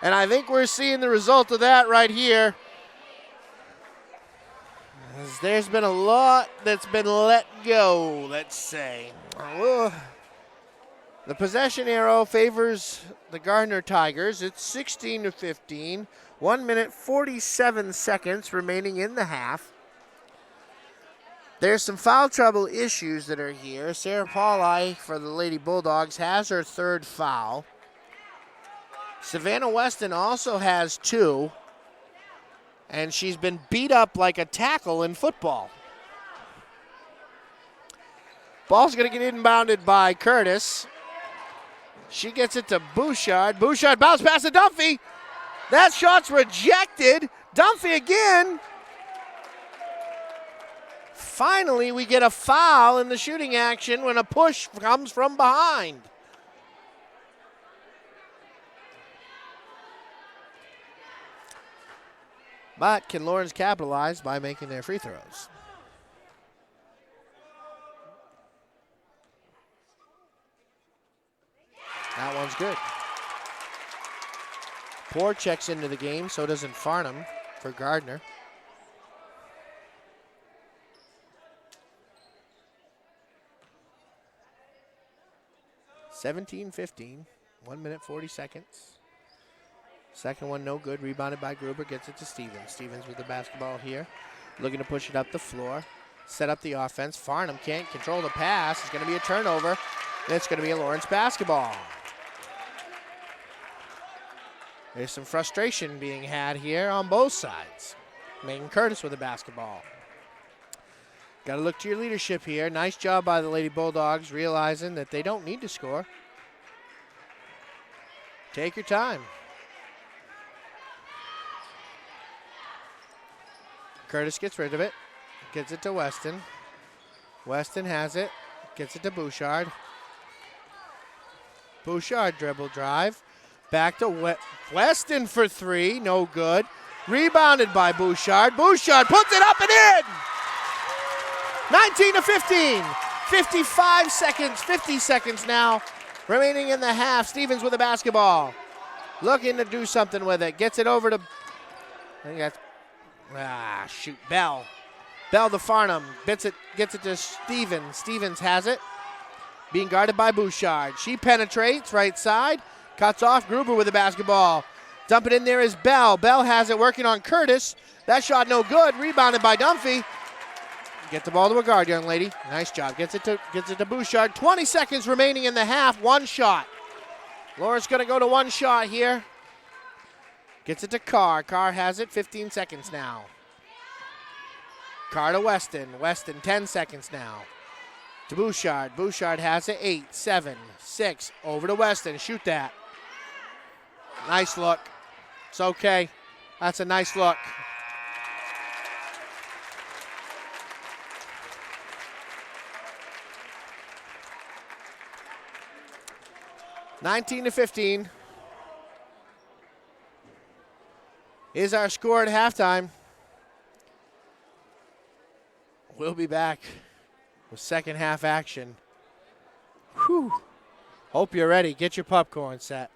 And I think we're seeing the result of that right here. As there's been a lot that's been let go, let's say. The possession arrow favors the Gardiner Tigers. It's 16-15. 1 minute, 47 seconds remaining in the half. There's some foul trouble issues that are here. Sarah Pauli for the Lady Bulldogs has her 3rd foul. Savannah Weston also has 2. And she's been beat up like a tackle in football. Ball's going to get inbounded by Curtis. She gets it to Bouchard. Bouchard bounce pass to Dunphy. That shot's rejected. Dunphy again. Finally, we get a foul in the shooting action when a push comes from behind. But can Lawrence capitalize by making their free throws? That one's good. Poor checks into the game, so doesn't Farnham for Gardner. (17-15), 1 minute 40 seconds. Second one no good, rebounded by Gruber, gets it to Stevens. Stevens with the basketball here, looking to push it up the floor, set up the offense. Farnham can't control the pass. It's going to be a turnover, and it's going to be a Lawrence basketball. There's some frustration being had here on both sides. Megan Curtis with the basketball. Got to look to your leadership here. Nice job by the Lady Bulldogs, realizing that they don't need to score. Take your time. Curtis gets rid of it. Gets it to Weston. Weston has it. Gets it to Bouchard. Bouchard dribble drive. Back to Weston for 3. No good. Rebounded by Bouchard. Bouchard puts it up and in. 19-15. 55 seconds. 50 seconds now remaining in the half. Stevens with the basketball. Looking to do something with it. Gets it over to, I think that's, Bell. Bell to Farnham. Gets it to Stevens. Stevens has it. Being guarded by Bouchard. She penetrates right side. Cuts off. Gruber with the basketball. Dump it in there is Bell. Bell has it working on Curtis. That shot no good. Rebounded by Dunphy. Get the ball to a guard, young lady. Nice job. Gets it to Bouchard. 20 seconds remaining in the half. One shot. Lawrence going to go to one shot here. Gets it to Carr. Carr has it. 15 seconds now. Carr to Weston. Weston, 10 seconds now. to Bouchard. Bouchard has it. 8, 7, 6. Over to Weston. Shoot that. Nice look. It's okay. That's a nice look. (19-15) is our score at halftime. We'll be back with second half action. Whew. Hope you're ready. Get your popcorn set.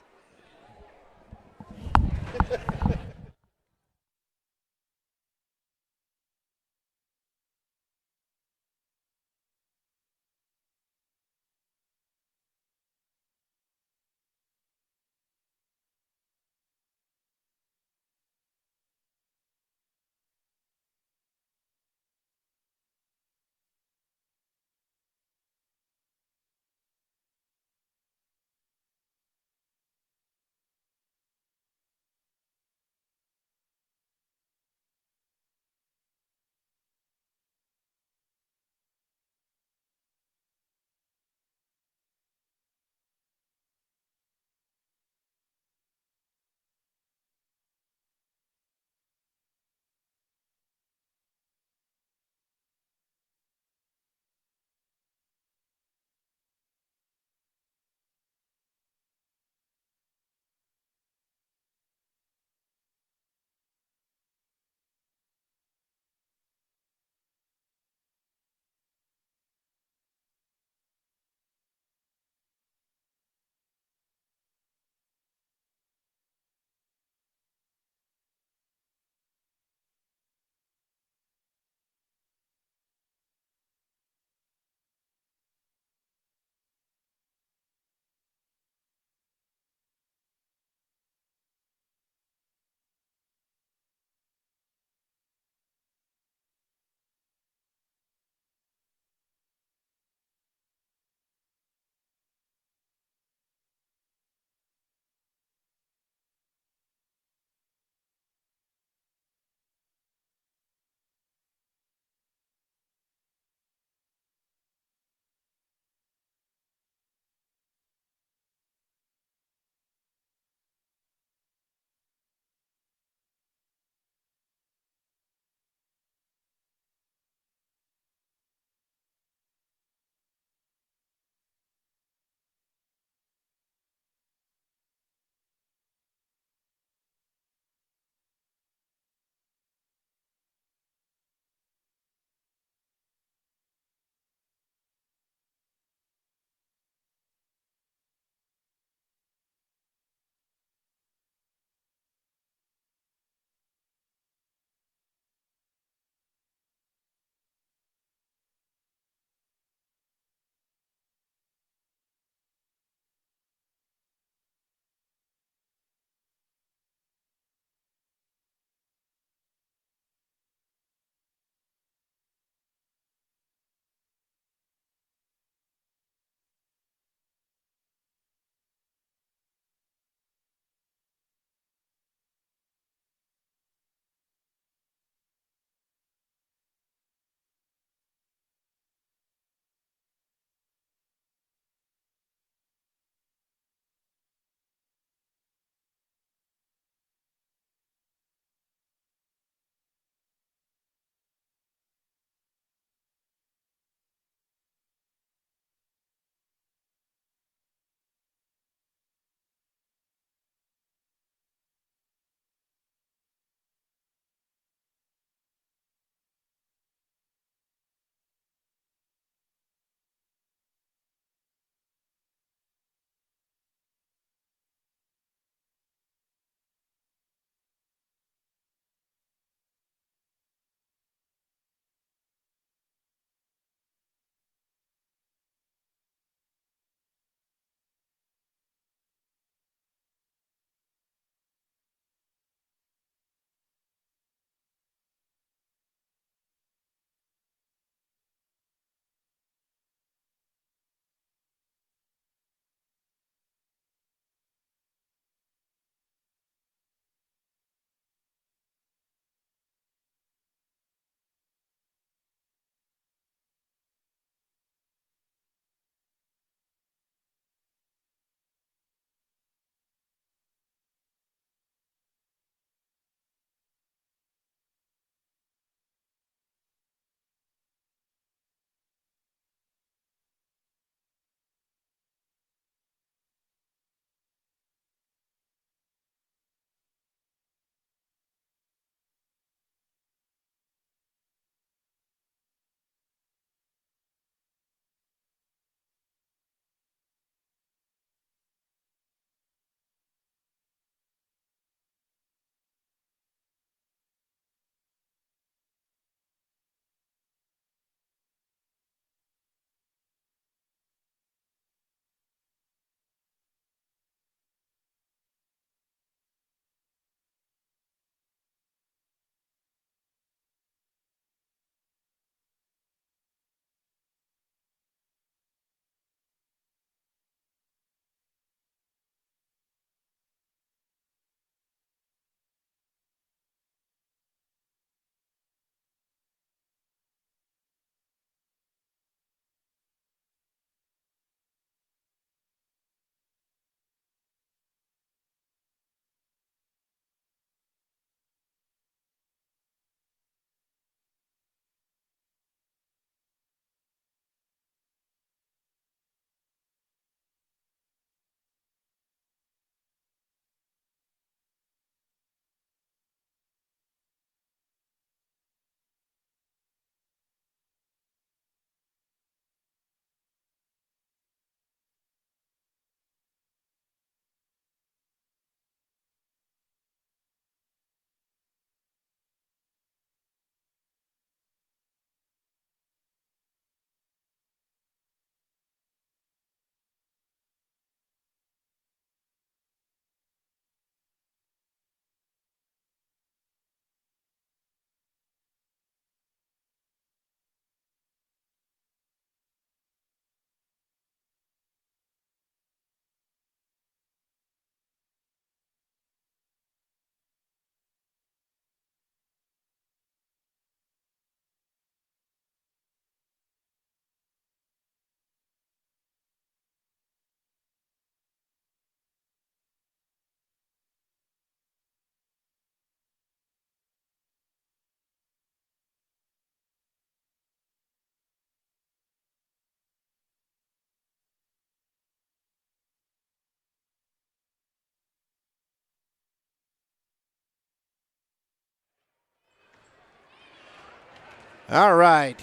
All right.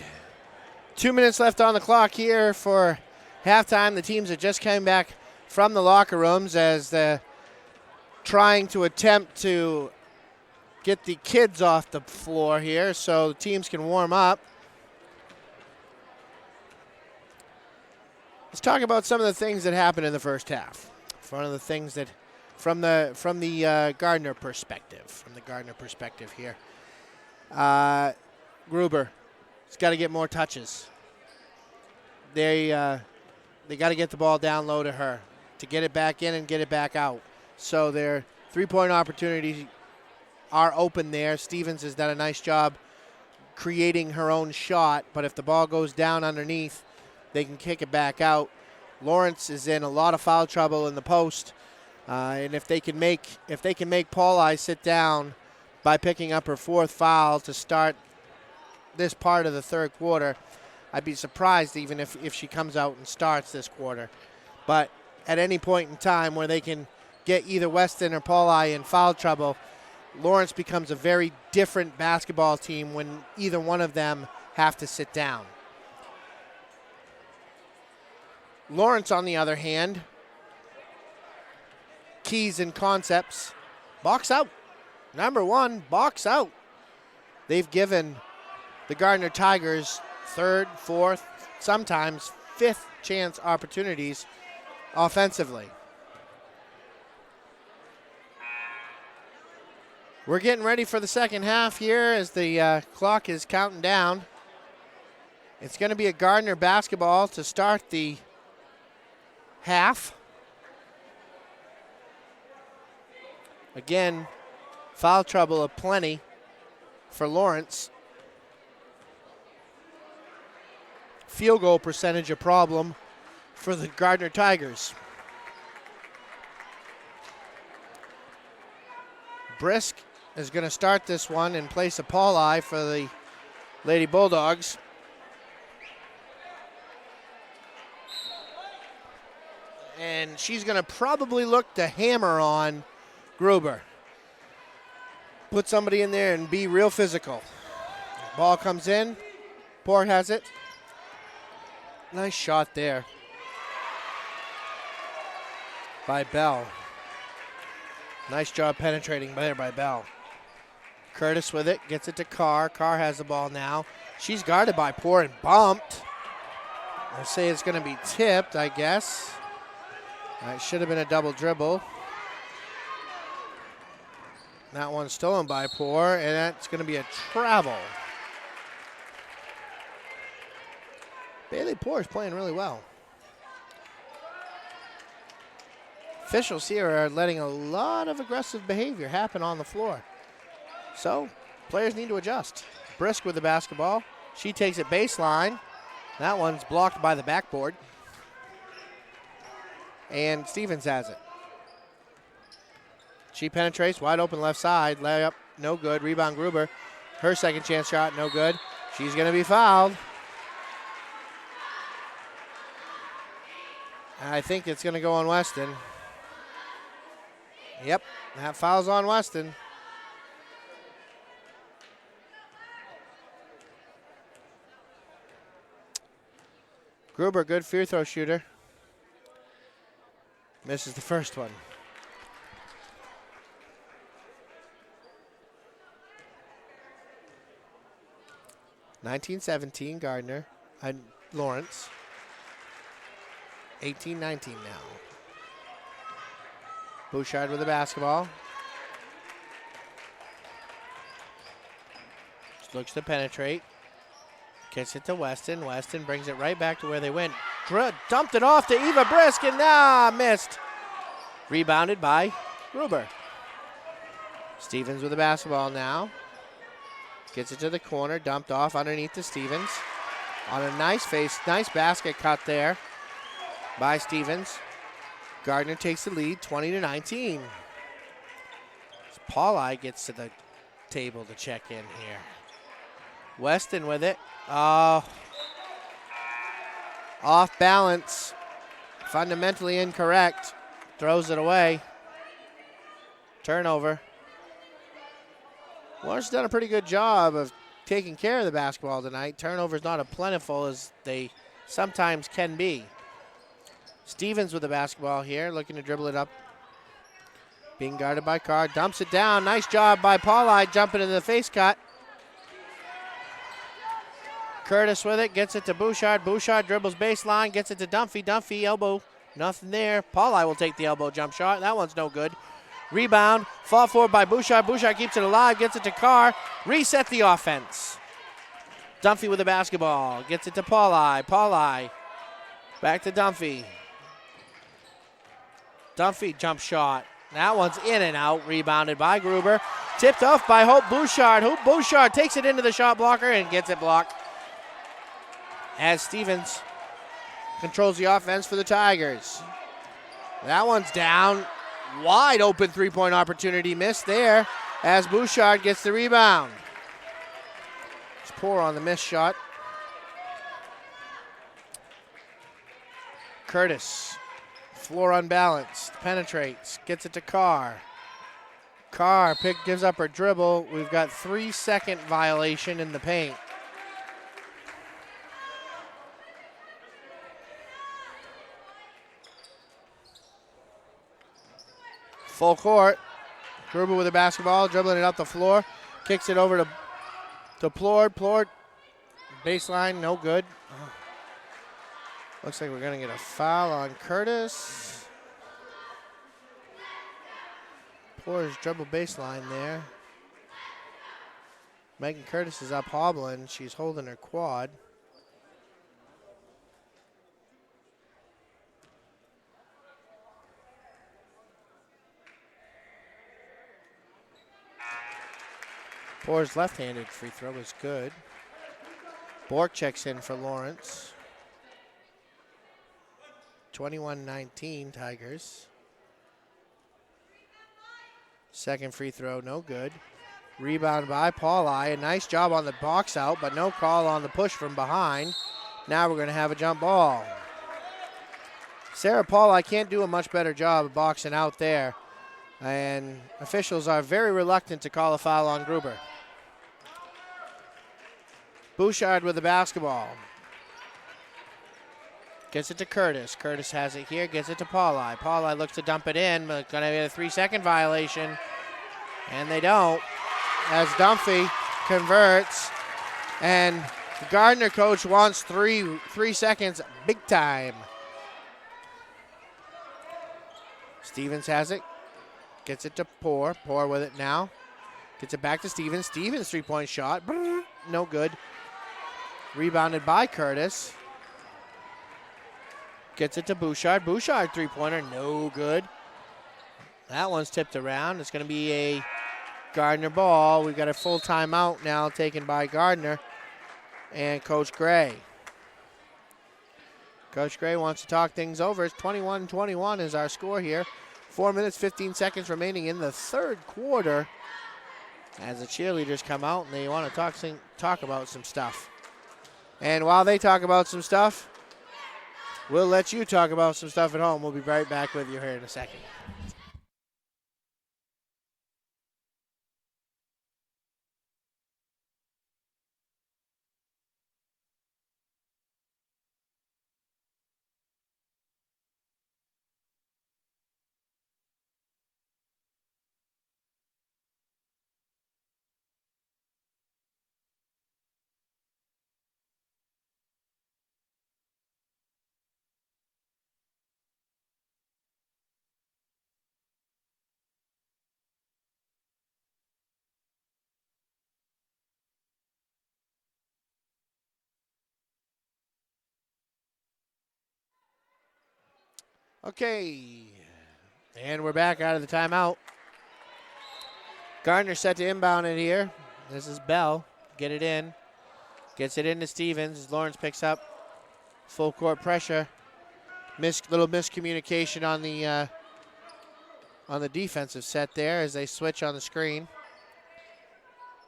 2 minutes left on the clock here for halftime. The teams that just came back from the locker rooms as they're trying to attempt to get the kids off the floor here so the teams can warm up. Let's talk about some of the things that happened in the first half. One of the things that, from the Gardiner perspective, here, Gruber has got to get more touches. They got to get the ball down low to her to get it back in and get it back out. So their three-point opportunities are open there. Stevens has done a nice job creating her own shot, but if the ball goes down underneath, they can kick it back out. Lawrence is in a lot of foul trouble in the post, and if they can make Pauli sit down by picking up her fourth foul to start this part of the third quarter, I'd be surprised even if she comes out and starts this quarter. But at any point in time where they can get either Weston or Pauli in foul trouble, Lawrence becomes a very different basketball team when either one of them have to sit down. Lawrence, on the other hand, keys and concepts, box out. Number one, box out. They've given the Gardiner Tigers third, fourth, sometimes fifth chance opportunities offensively. We're getting ready for the second half here as the clock is counting down. It's going to be a Gardiner basketball to start the half. Again, foul trouble aplenty for Lawrence. Field goal percentage a problem for the Gardiner Tigers. Brisk is going to start this one in place of Pauli for the Lady Bulldogs. And she's going to probably look to hammer on Gruber. Put somebody in there and be real physical. Ball comes in. Port has it. Nice shot there by Bell. Nice job penetrating there by Bell. Curtis with it, gets it to Carr. Carr has the ball now. She's guarded by Port and bumped. I say it's going to be tipped, I guess. It should have been a double dribble. That one's stolen by Poor, and that's going to be a travel. Bailey Poor is playing really well. Officials here are letting a lot of aggressive behavior happen on the floor. So, players need to adjust. Brisk with the basketball. She takes it baseline. That one's blocked by the backboard. And Stevens has it. She penetrates, wide open left side. Layup, no good. Rebound Gruber. Her second chance shot, no good. She's going to be fouled. I think it's going to go on Weston. Yep, that foul's on Weston. Gruber, good free throw shooter. Misses the first one. (19-17) Gardiner and Lawrence. 18-19 now. Bouchard with the basketball. Just looks to penetrate. Gets it to Weston. Weston brings it right back to where they went. Dumped it off to Eva Brisk and missed. Rebounded by Gruber. Stevens with the basketball now. Gets it to the corner. Dumped off underneath to Stevens. On a nice basket cut there by Stevens. Gardiner takes the lead, 20-19. Pauli gets to the table to check in here. Weston with it. Oh, off balance. Fundamentally incorrect. Throws it away. Turnover. Lawrence done a pretty good job of taking care of the basketball tonight. Turnovers not as plentiful as they sometimes can be. Stevens with the basketball here, looking to dribble it up. Being guarded by Carr, dumps it down. Nice job by Paulai, jumping into the face cut. Curtis with it, gets it to Bouchard. Bouchard dribbles baseline, gets it to Dunphy. Dunphy, elbow, nothing there. Paulai will take the elbow jump shot. That one's no good. Rebound, fall forward by Bouchard. Bouchard keeps it alive, gets it to Carr. Reset the offense. Dunphy with the basketball, gets it to Paulai. Paulai, back to Dunphy. Dunphy jump shot. That one's in and out, rebounded by Gruber. Tipped off by Hope Bouchard. Hope Bouchard takes it into the shot blocker and gets it blocked. As Stevens controls the offense for the Tigers. That one's down. Wide open three-point opportunity missed there as Bouchard gets the rebound. It's poor on the missed shot. Curtis, floor unbalanced, penetrates, gets it to Carr. Carr gives up her dribble. We've got 3-second violation in the paint. Full court. Gruber with the basketball, dribbling it up the floor. Kicks it over to Plord. Plord, baseline, no good. Looks like we're going to get a foul on Curtis. Plord's dribble baseline there. Megan Curtis is up hobbling. She's holding her quad. Plord's left-handed free throw is good. Bork checks in for Lawrence. 21-19 Tigers. Second free throw, no good. Rebound by Paulai. A nice job on the box out, but no call on the push from behind. Now we're going to have a jump ball. Sarah Paulai can't do a much better job of boxing out there. And officials are very reluctant to call a foul on Gruber. Bouchard with the basketball. Gets it to Curtis. Curtis has it here, gets it to Paulai. Paulai looks to dump it in, but going to get a 3-second violation. And they don't, as Dunphy converts. And the Gardiner coach wants 3 seconds, big time. Stevens has it. Gets it to Poor. Poor with it now. Gets it back to Stevens. Stevens three-point shot. No good. Rebounded by Curtis. Gets it to Bouchard. Bouchard three-pointer. No good. That one's tipped around. It's going to be a Gardiner ball. We've got a full timeout now taken by Gardiner and Coach Gray. Coach Gray wants to talk things over. It's 21-21 is our score here. 4 minutes, 15 seconds remaining in the third quarter as the cheerleaders come out and they want to talk about some stuff. And while they talk about some stuff, we'll let you talk about some stuff at home. We'll be right back with you here in a second. Okay, and we're back out of the timeout. Gardner set to inbound it here. This is Bell. Get it in. Gets it into Stevens. Lawrence picks up. Full court pressure. Little miscommunication on the defensive set there as they switch on the screen.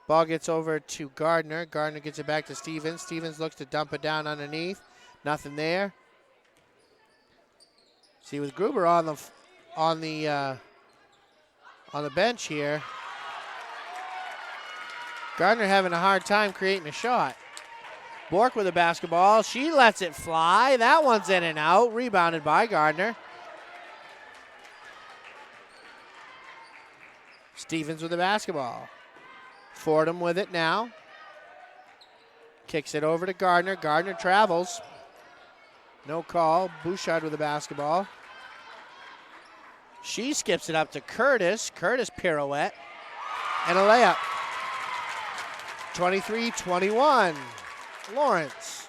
Ball gets over to Gardner. Gardner gets it back to Stevens. Stevens looks to dump it down underneath. Nothing there. See, with Gruber on the bench here, Gardner having a hard time creating a shot. Bork with the basketball. She lets it fly. That one's in and out. Rebounded by Gardner. Stevens with the basketball. Fordham with it now. Kicks it over to Gardner. Gardner travels. No call. Bouchard with the basketball. She skips it up to Curtis. Curtis pirouette. And a layup. 23-21. Lawrence.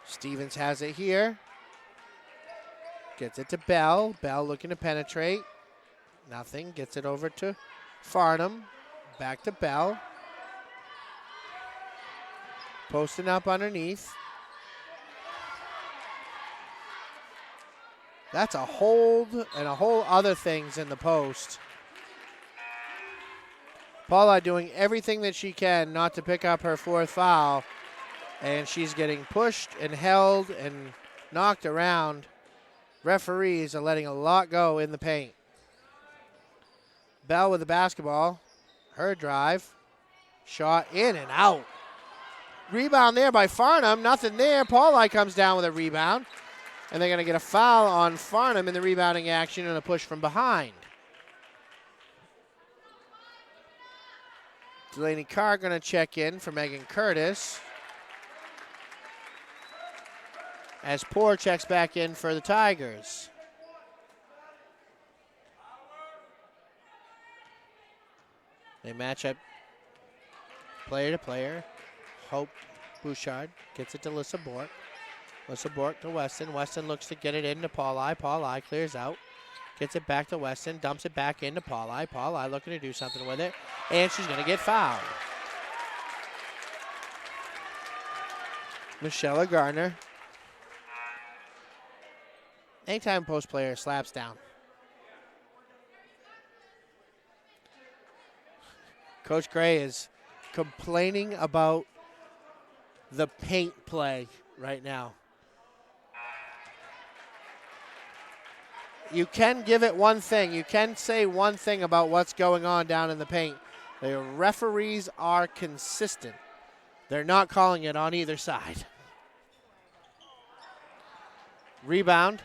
Stevens has it here. Gets it to Bell. Bell looking to penetrate. Nothing. Gets it over to Farnham. Back to Bell. Posting up underneath. That's a hold and a whole other things in the post. Paula doing everything that she can not to pick up her fourth foul. And she's getting pushed and held and knocked around. Referees are letting a lot go in the paint. Bell with the basketball. Her drive. Shot in and out. Rebound there by Farnham. Nothing there. Pauli comes down with a rebound. And they're going to get a foul on Farnham in the rebounding action and a push from behind. Delaney Carr going to check in for Megan Curtis. As Poor checks back in for the Tigers. They match up player to player. Hope Bouchard gets it to Lissa Bork. Lissa Bork to Weston. Weston looks to get it into Pauli. Pauli clears out. Gets it back to Weston. Dumps it back into Pauli. Pauli looking to do something with it. And she's going to get fouled. Michelle Gardner. Anytime post player slaps down. Coach Gray is complaining about the paint play right now. You can give it one thing. You can say one thing about what's going on down in the paint. The referees are consistent. They're not calling it on either side. Rebound.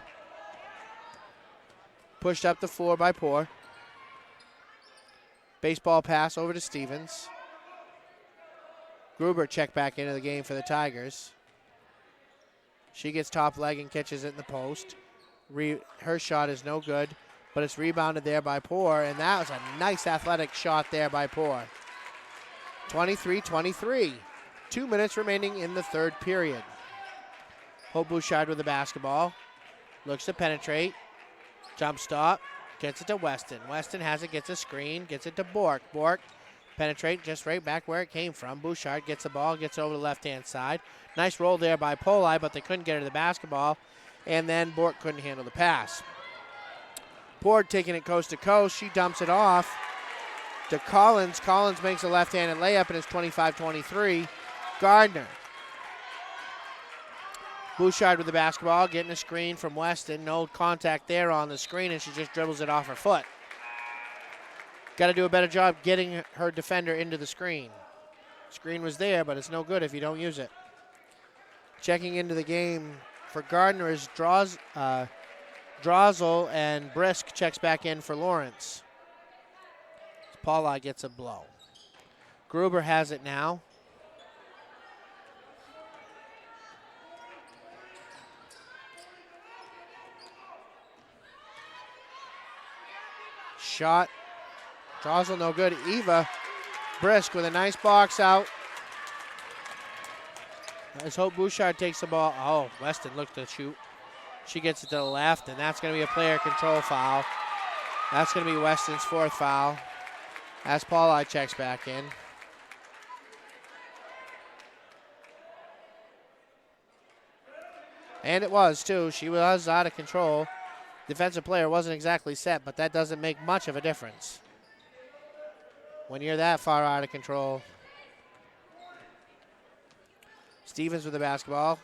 Pushed up the floor by Poor. Baseball pass over to Stevens. Gruber checked back into the game for the Tigers. She gets top leg and catches it in the post. Her shot is no good, but it's rebounded there by Poor, and that was a nice athletic shot there by Poor. 23-23. 2 minutes remaining in the third period. Hope Bouchard with the basketball. Looks to penetrate. Jump stop. Gets it to Weston. Weston has it, gets a screen, gets it to Bork. Bork penetrate just right back where it came from. Bouchard gets the ball, gets it over the left-hand side. Nice roll there by Poli, but they couldn't get her the basketball. And then Bork couldn't handle the pass. Pord taking it coast to coast. She dumps it off to Collins. Collins makes a left-handed layup, and it's 25-23. Gardner. Bouchard with the basketball, getting a screen from Weston. No contact there on the screen, and she just dribbles it off her foot. Got to do a better job getting her defender into the screen. Screen was there, but it's no good if you don't use it. Checking into the game for Gardner is Drozel, and Brisk checks back in for Lawrence. Paula gets a blow. Gruber has it now. Shot. Drozel no good. Eva Brisk with a nice box out. Let's hope Bouchard takes the ball. Oh, Weston looked to shoot. She gets it to the left, and that's going to be a player control foul. That's going to be Weston's fourth foul. As Pauli checks back in. And it was, too. She was out of control. Defensive player wasn't exactly set, but that doesn't make much of a difference when you're that far out of control. Stevens with the basketball.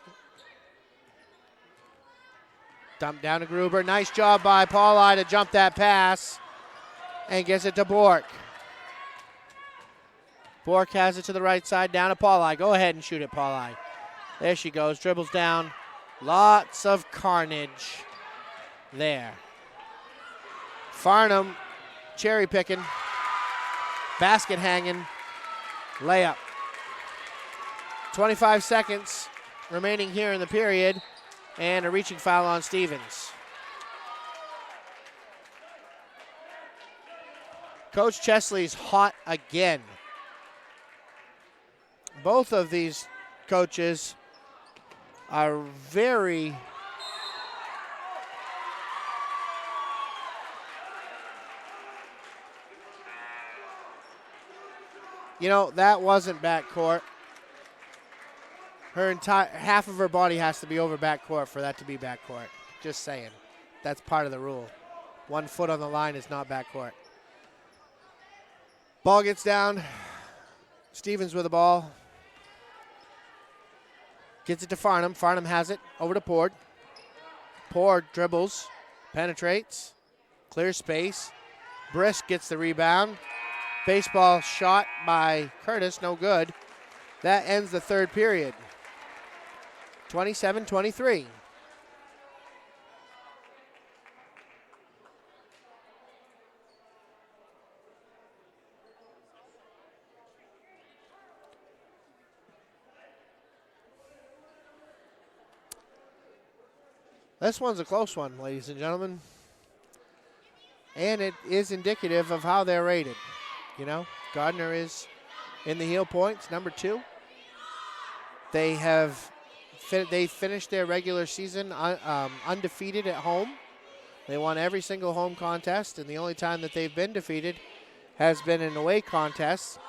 Dump down to Gruber. Nice job by Pauli to jump that pass and gets it to Bork. Bork has it to the right side, down to Paulai. Go ahead and shoot it, Paulai. There she goes, dribbles down. Lots of carnage there. Farnham cherry picking, basket hanging, layup. 25 seconds remaining here in the period, and a reaching foul on Stevens. Coach Chesley's hot again. Both of these coaches are very that wasn't backcourt. Her entire half of her body has to be over backcourt for that to be backcourt. Just saying. That's part of the rule. 1 foot on the line is not backcourt. Ball gets down. Stevens with the ball. Gets it to Farnham. Farnham has it over to Pord. Pord dribbles, penetrates, clears space. Brisk gets the rebound. Baseball shot by Curtis, no good. That ends the third period. 27-23. This one's a close one, ladies and gentlemen. And it is indicative of how they're rated. Gardiner is in the heel points, number 2. They finished their regular season undefeated at home. They won every single home contest, and the only time that they've been defeated has been in away contests.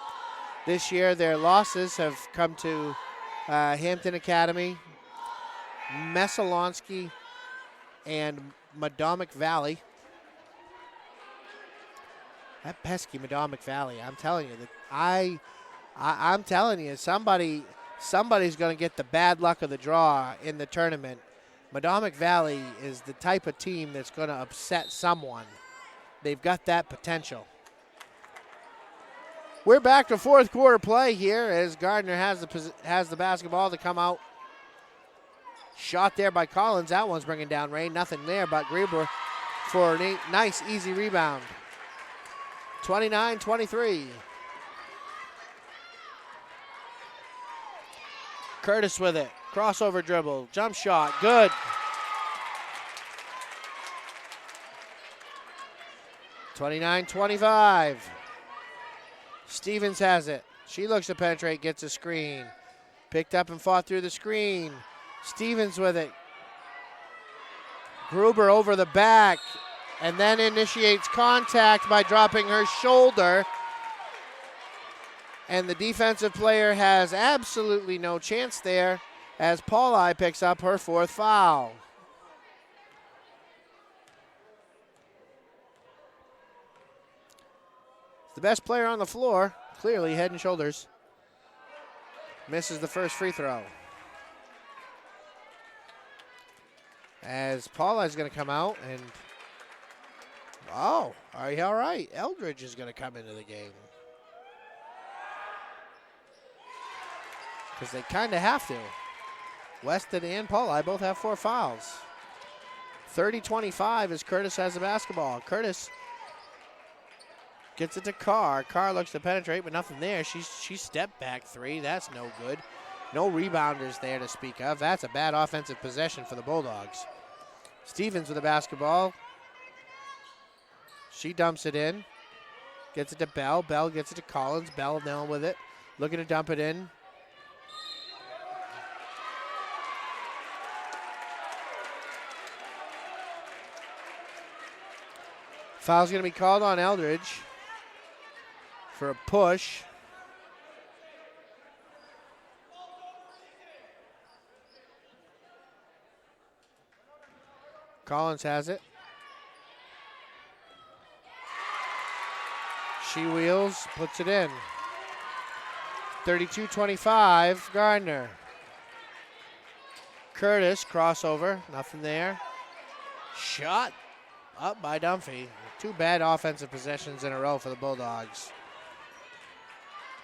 This year, their losses have come to Hampton Academy, Messalonsky, and Madomic Valley. That pesky Madomic Valley, I'm telling you, I'm telling you, somebody's going to get the bad luck of the draw in the tournament. Madomic Valley is the type of team that's going to upset someone. They've got that potential. We're back to fourth quarter play here as Gardiner has the basketball to come out. Shot there by Collins. That one's bringing down rain. Nothing there but Grieber for a nice, easy rebound. 29-23. Curtis with it. Crossover dribble. Jump shot. Good. 29-25. Stevens has it. She looks to penetrate, gets a screen. Picked up and fought through the screen. Stevens with it. Gruber over the back and then initiates contact by dropping her shoulder. And the defensive player has absolutely no chance there as Paulai picks up her 4th foul. The best player on the floor, clearly head and shoulders. Misses the first free throw. As Paulai's going to come out and, are you all right? Eldridge is going to come into the game. Because they kind of have to. Weston and Paulai both have 4 fouls. 30-25 as Curtis has the basketball. Curtis gets it to Carr. Carr looks to penetrate, but nothing there. She stepped back 3. That's no good. No rebounders there to speak of. That's a bad offensive possession for the Bulldogs. Stevens with the basketball. She dumps it in. Gets it to Bell. Bell gets it to Collins. Bell now with it. Looking to dump it in. Foul's going to be called on Eldridge for a push. Collins has it. She wheels, puts it in. 32-25, Gardiner. Curtis, crossover, nothing there. Shot up by Dunphy. 2 bad offensive possessions in a row for the Bulldogs.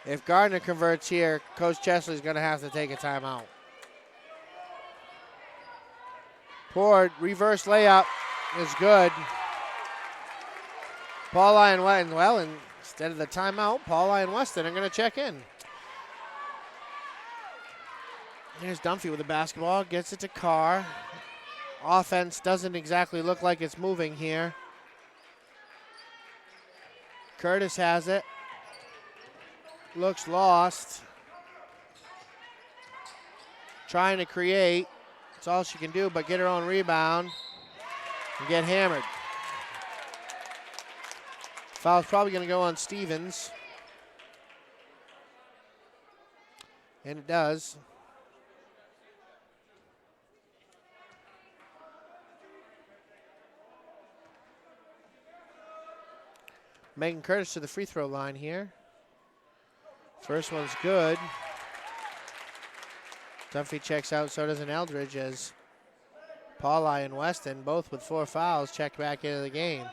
If Gardner converts here, Coach Chesley's going to have to take a timeout. Poor reverse layup is good. Pauli and Weston, well, instead of the timeout, Pauli and Weston are going to check in. Here's Dunphy with the basketball, gets it to Carr. Offense doesn't exactly look like it's moving here. Curtis has it. Looks lost. Trying to create. That's all she can do, but get her own rebound and get hammered. Foul's probably going to go on Stevens. And it does. Megan Curtis to the free throw line here. First one's good. Dunphy checks out, so does an Eldridge, as Pauli and Weston, both with 4 fouls, check back into the game.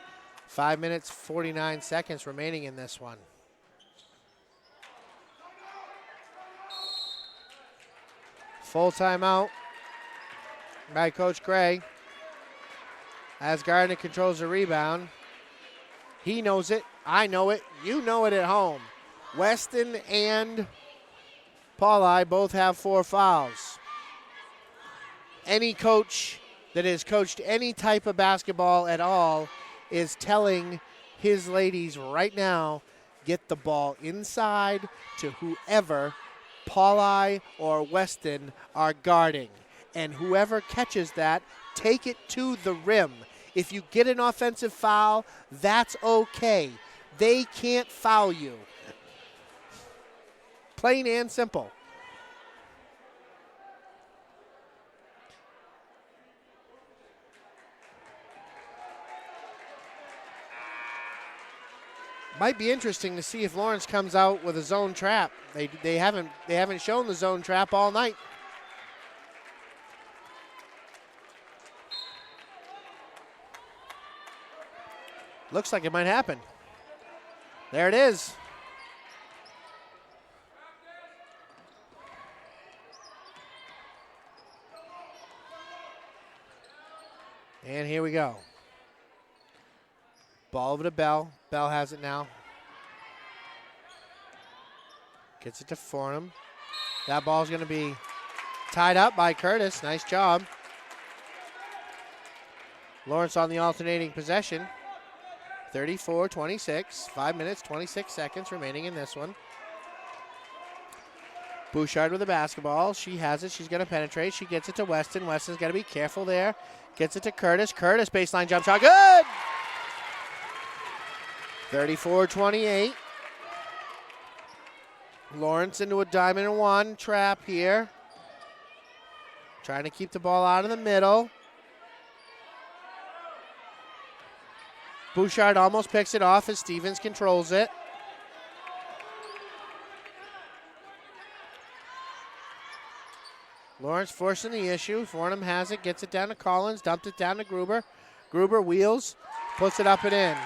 5 minutes, 49 seconds remaining in this one. Full timeout by Coach Gray as Gardner controls the rebound. He knows it. I know it. You know it at home. Weston and Pauli both have 4 fouls. Any coach that has coached any type of basketball at all is telling his ladies right now, get the ball inside to whoever Pauli or Weston are guarding. And whoever catches that, take it to the rim. If you get an offensive foul, that's okay. They can't foul you. Plain and simple. Might be interesting to see if Lawrence comes out with a zone trap. They haven't shown the zone trap all night. Looks like it might happen. There it is. And here we go. Ball over to Bell. Bell has it now. Gets it to Fornham. That ball's going to be tied up by Curtis. Nice job. Lawrence on the alternating possession. 34-26. 5 minutes, 26 seconds remaining in this one. Bouchard with the basketball. She has it. She's going to penetrate. She gets it to Weston. Weston's got to be careful there. Gets it to Curtis. Curtis, baseline jump shot. Good! 34-28. Lawrence into a diamond and one trap here. Trying to keep the ball out of the middle. Bouchard almost picks it off as Stevens controls it. Lawrence forcing the issue. Fornham has it, gets it down to Collins, dumped it down to Gruber. Gruber wheels, puts it up and in.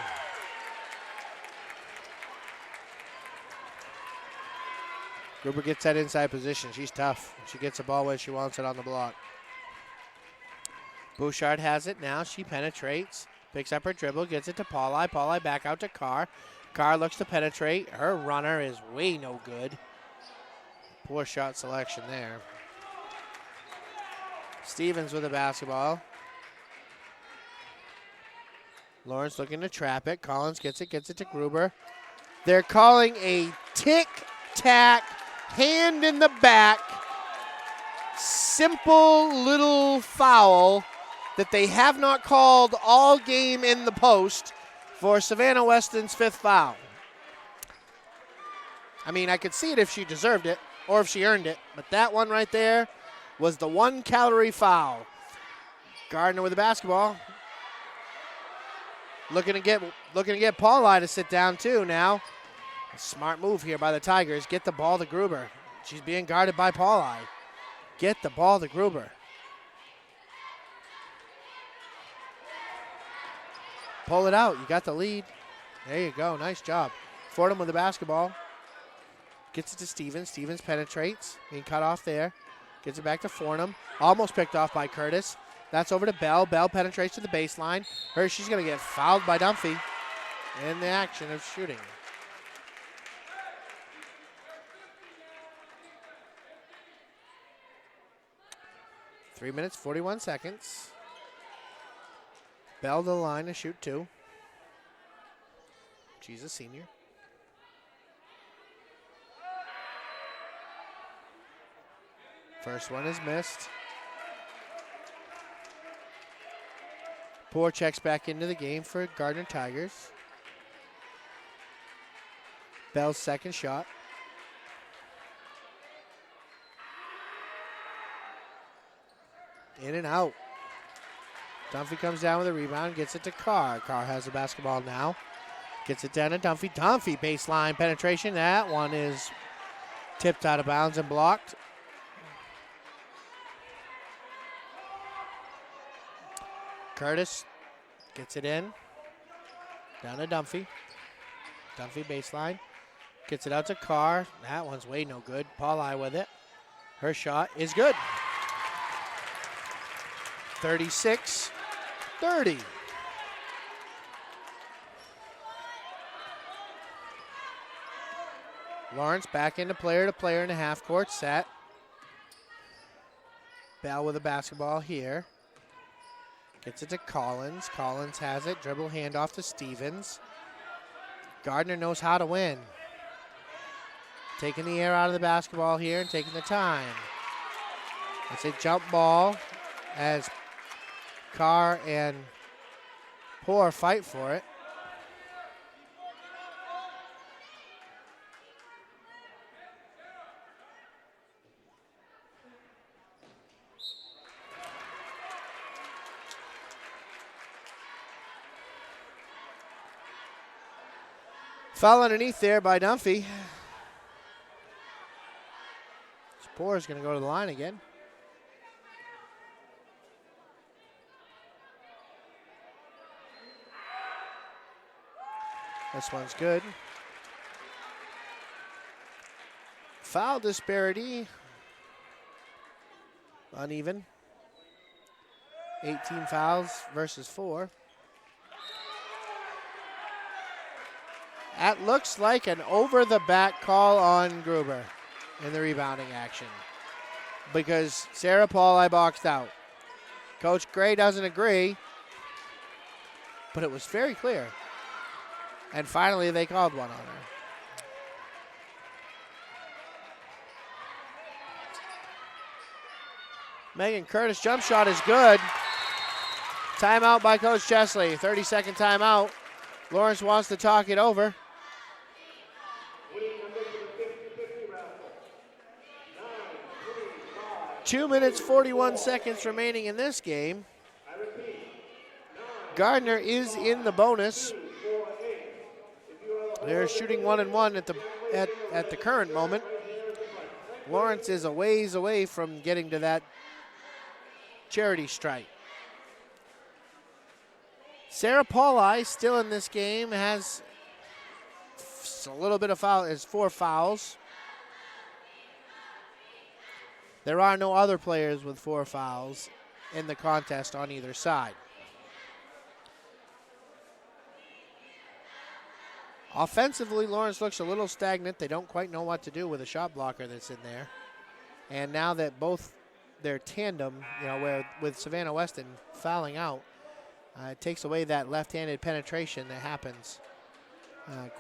Gruber gets that inside position. She's tough. She gets the ball where she wants it on the block. Bouchard has it now. She penetrates. Picks up her dribble, gets it to Pauli. Pauli back out to Carr. Carr looks to penetrate. Her runner is way no good. Poor shot selection there. Stevens with the basketball. Lawrence looking to trap it. Collins gets it to Gruber. They're calling a tic-tac, hand in the back, simple little foul that they have not called all game in the post for Savannah Weston's 5th foul. I mean, I could see it if she deserved it or if she earned it, but that one right there was the 1-calorie foul. Gardner with the basketball. Looking to get Pauli to sit down too now. A smart move here by the Tigers. Get the ball to Gruber. She's being guarded by Pauli. Get the ball to Gruber. Pull it out. You got the lead. There you go. Nice job. Fordham with the basketball. Gets it to Stevens. Stevens penetrates. Being cut off there. Gets it back to Fornham. Almost picked off by Curtis. That's over to Bell. Bell penetrates to the baseline. She's going to get fouled by Dunphy in the action of shooting. Three minutes, 41 seconds. Bell to the line to shoot 2. She's a senior. First one is missed. Poor checks back into the game for Gardiner Tigers. Bell's second shot. In and out. Dunphy comes down with a rebound, gets it to Carr. Carr has the basketball now. Gets it down to Dunphy. Dunphy baseline penetration. That one is tipped out of bounds and blocked. Curtis gets it in. Down to Dunphy. Dunphy baseline. Gets it out to Carr. That one's way no good. Paulai with it. Her shot is good. 36-30. Lawrence back into player to player in the half court set. Bell with a basketball here. Gets it to Collins. Collins has it. Dribble handoff to Stevens. Gardiner knows how to win. Taking the air out of the basketball here and taking the time. It's a jump ball as Carr and Poor fight for it. Foul underneath there by Dunphy. Poor is going to go to the line again. This one's good. Foul disparity. Uneven. 18 fouls versus 4. That looks like an over-the-back call on Gruber in the rebounding action because Sarah Paulai boxed out. Coach Gray doesn't agree, but it was very clear. And finally, they called one on her. Megan Curtis' jump shot is good. Timeout by Coach Chesley. 30-second timeout. Lawrence wants to talk it over. 2 minutes, 41 seconds remaining in this game. Gardiner is in the bonus. They're shooting 1-1 at the current moment. Lawrence is a ways away from getting to that charity stripe. Sarah Paulai still in this game, has a little bit of foul, has 4 fouls. There are no other players with 4 fouls in the contest on either side. Offensively, Lawrence looks a little stagnant. They don't quite know what to do with a shot blocker that's in there. And now that both their tandem, where with Savannah Weston fouling out, it takes away that left-handed penetration that happens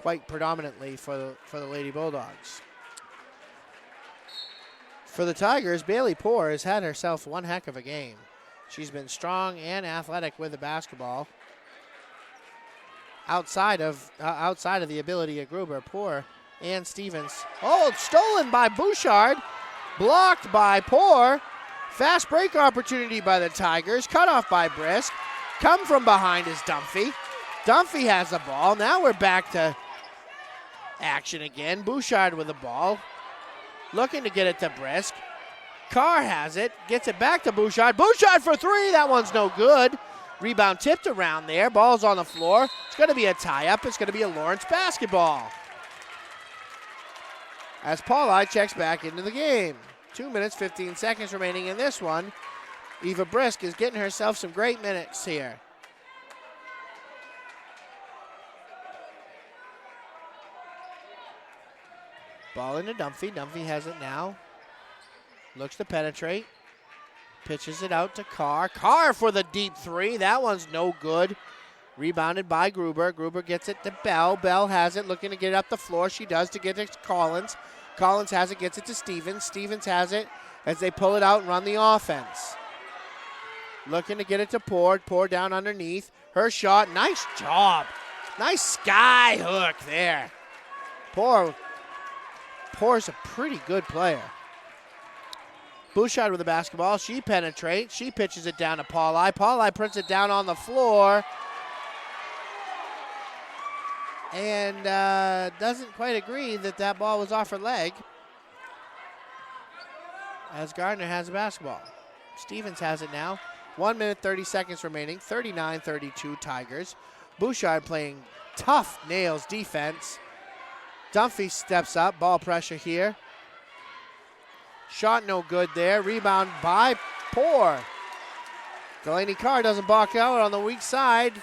quite predominantly for the Lady Bulldogs. For the Tigers, Bailey Poor has had herself one heck of a game. She's been strong and athletic with the basketball. Outside of the ability of Gruber, Poor and Stevens. Oh, stolen by Bouchard. Blocked by Poor. Fast break opportunity by the Tigers. Cut off by Brisk. Come from behind is Dunphy. Dunphy has the ball. Now we're back to action again. Bouchard with the ball. Looking to get it to Brisk. Carr has it. Gets it back to Bouchard. Bouchard for 3. That one's no good. Rebound tipped around there. Ball's on the floor. It's going to be a tie-up. It's going to be a Lawrence basketball. as Pauli checks back into the game. 2 minutes, 15 seconds remaining in this one. Eva Brisk is getting herself some great minutes here. Ball into Dunphy. Dunphy has it now. Looks to penetrate. Pitches it out to Carr. Carr for the deep three. That one's no good. Rebounded by Gruber. Gruber gets it to Bell. Bell has it, looking to get it up the floor. She does to get it to Collins. Collins has it, gets it to Stevens. Stevens has it as they pull it out and run the offense. Looking to get it to Poor. Poor down underneath. Her shot. Nice job. Nice sky hook there. Poor's a pretty good player. Bouchard with the basketball. She penetrates. She pitches it down to Pauli. Pauli prints it down on the floor. And doesn't quite agree that ball was off her leg. As Gardner has the basketball. Stevens has it now. 1 minute, 30 seconds remaining. 39-32 Tigers. Bouchard playing tough nails defense. Dunphy steps up. Ball pressure here. Shot no good there. Rebound by Poor. Delaney Carr doesn't balk out on the weak side.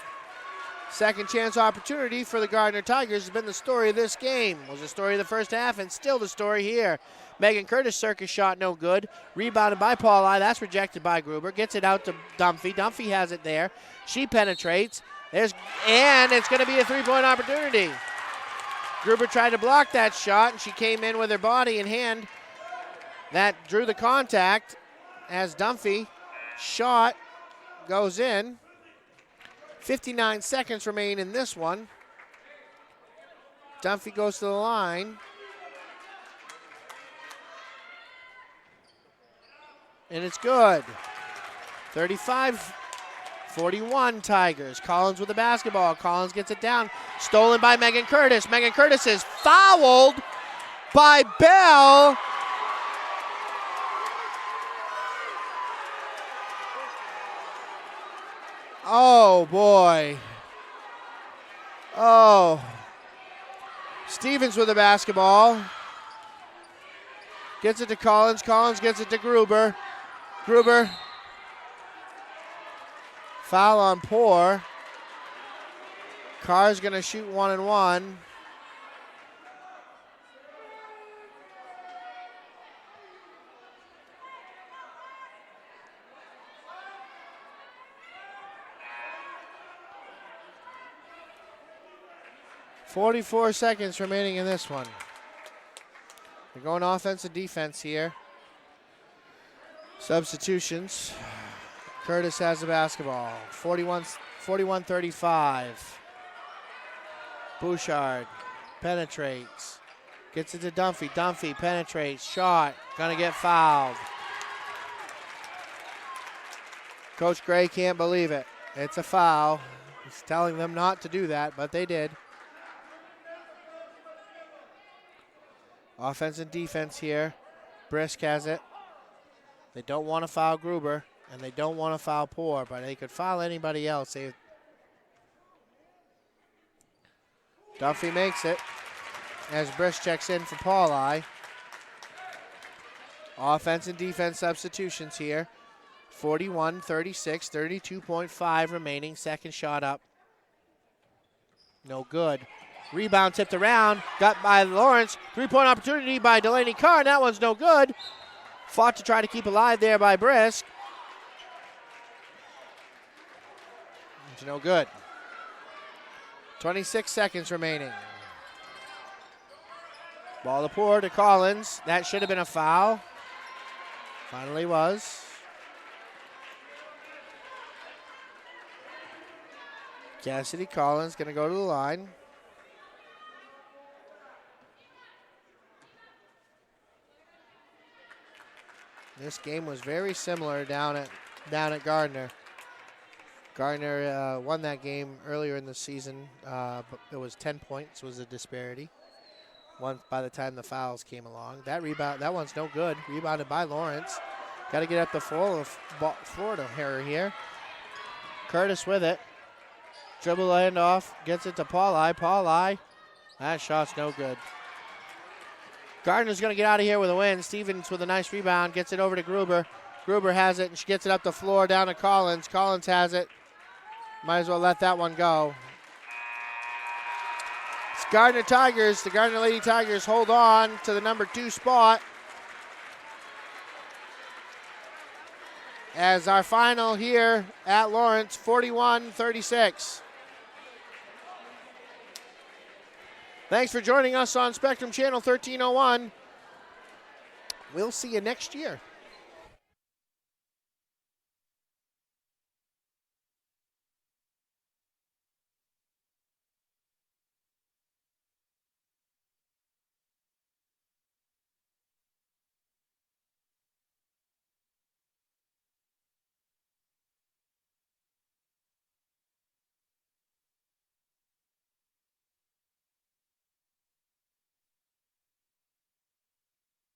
Second chance opportunity for the Gardiner Tigers has been the story of this game. Was the story of the first half and still the story here. Megan Curtis circus shot no good. Rebounded by Pauli. That's rejected by Gruber. Gets it out to Dunphy. Dunphy has it there. She penetrates. And it's going to be a three-point opportunity. Gruber tried to block that shot, and she came in with her body and hand. That drew the contact as Dunphy shot goes in. 59 seconds remain in this one. Dunphy goes to the line. And it's good. 35-41 Tigers. Collins with the basketball. Collins gets it down. Stolen by Megan Curtis. Megan Curtis is fouled by Bell. Oh, boy. Oh. Stevens with the basketball. Gets it to Collins. Collins gets it to Gruber. Gruber. Foul on Poor. Carr's going to shoot 1-1. .44 seconds remaining in this one. They're going offense and defense here. Substitutions. Curtis has the basketball. 41-35. Bouchard penetrates. Gets it to Dunphy. Dunphy penetrates. Shot. Gonna get fouled. Coach Gray can't believe it. It's a foul. He's telling them not to do that, but they did. Offense and defense here. Brisk has it. They don't want to foul Gruber, and they don't want to foul Poor, but they could foul anybody else. Dunphy makes it as Brisk checks in for Pauli. Offense and defense substitutions here. 41-36, 32.5 remaining. Second shot up. No good. Rebound tipped around, got by Lawrence. Three-point opportunity by Delaney Carr. That one's no good. Fought to try to keep alive there by Brisk. It's no good. 26 seconds remaining. Ball to Poor to Collins. That should have been a foul. Finally was. Cassidy Collins going to go to the line. This game was very similar down at Gardiner. Gardiner won that game earlier in the season, but it was 10 points was the disparity. One by the time the fouls came along. That rebound, that one's no good. Rebounded by Lawrence. Got to get up the floor to Harry here. Curtis with it. Dribble handoff, gets it to Pauli. Pauli, that shot's no good. Gardner's going to get out of here with a win. Stevens with a nice rebound, gets it over to Gruber. Gruber has it, and she gets it up the floor down to Collins. Collins has it. Might as well let that one go. It's Gardiner Tigers. The Gardiner Lady Tigers hold on to the number 2 spot. As our final here at Lawrence, 41-36. Thanks for joining us on Spectrum Channel 1301. We'll see you next year.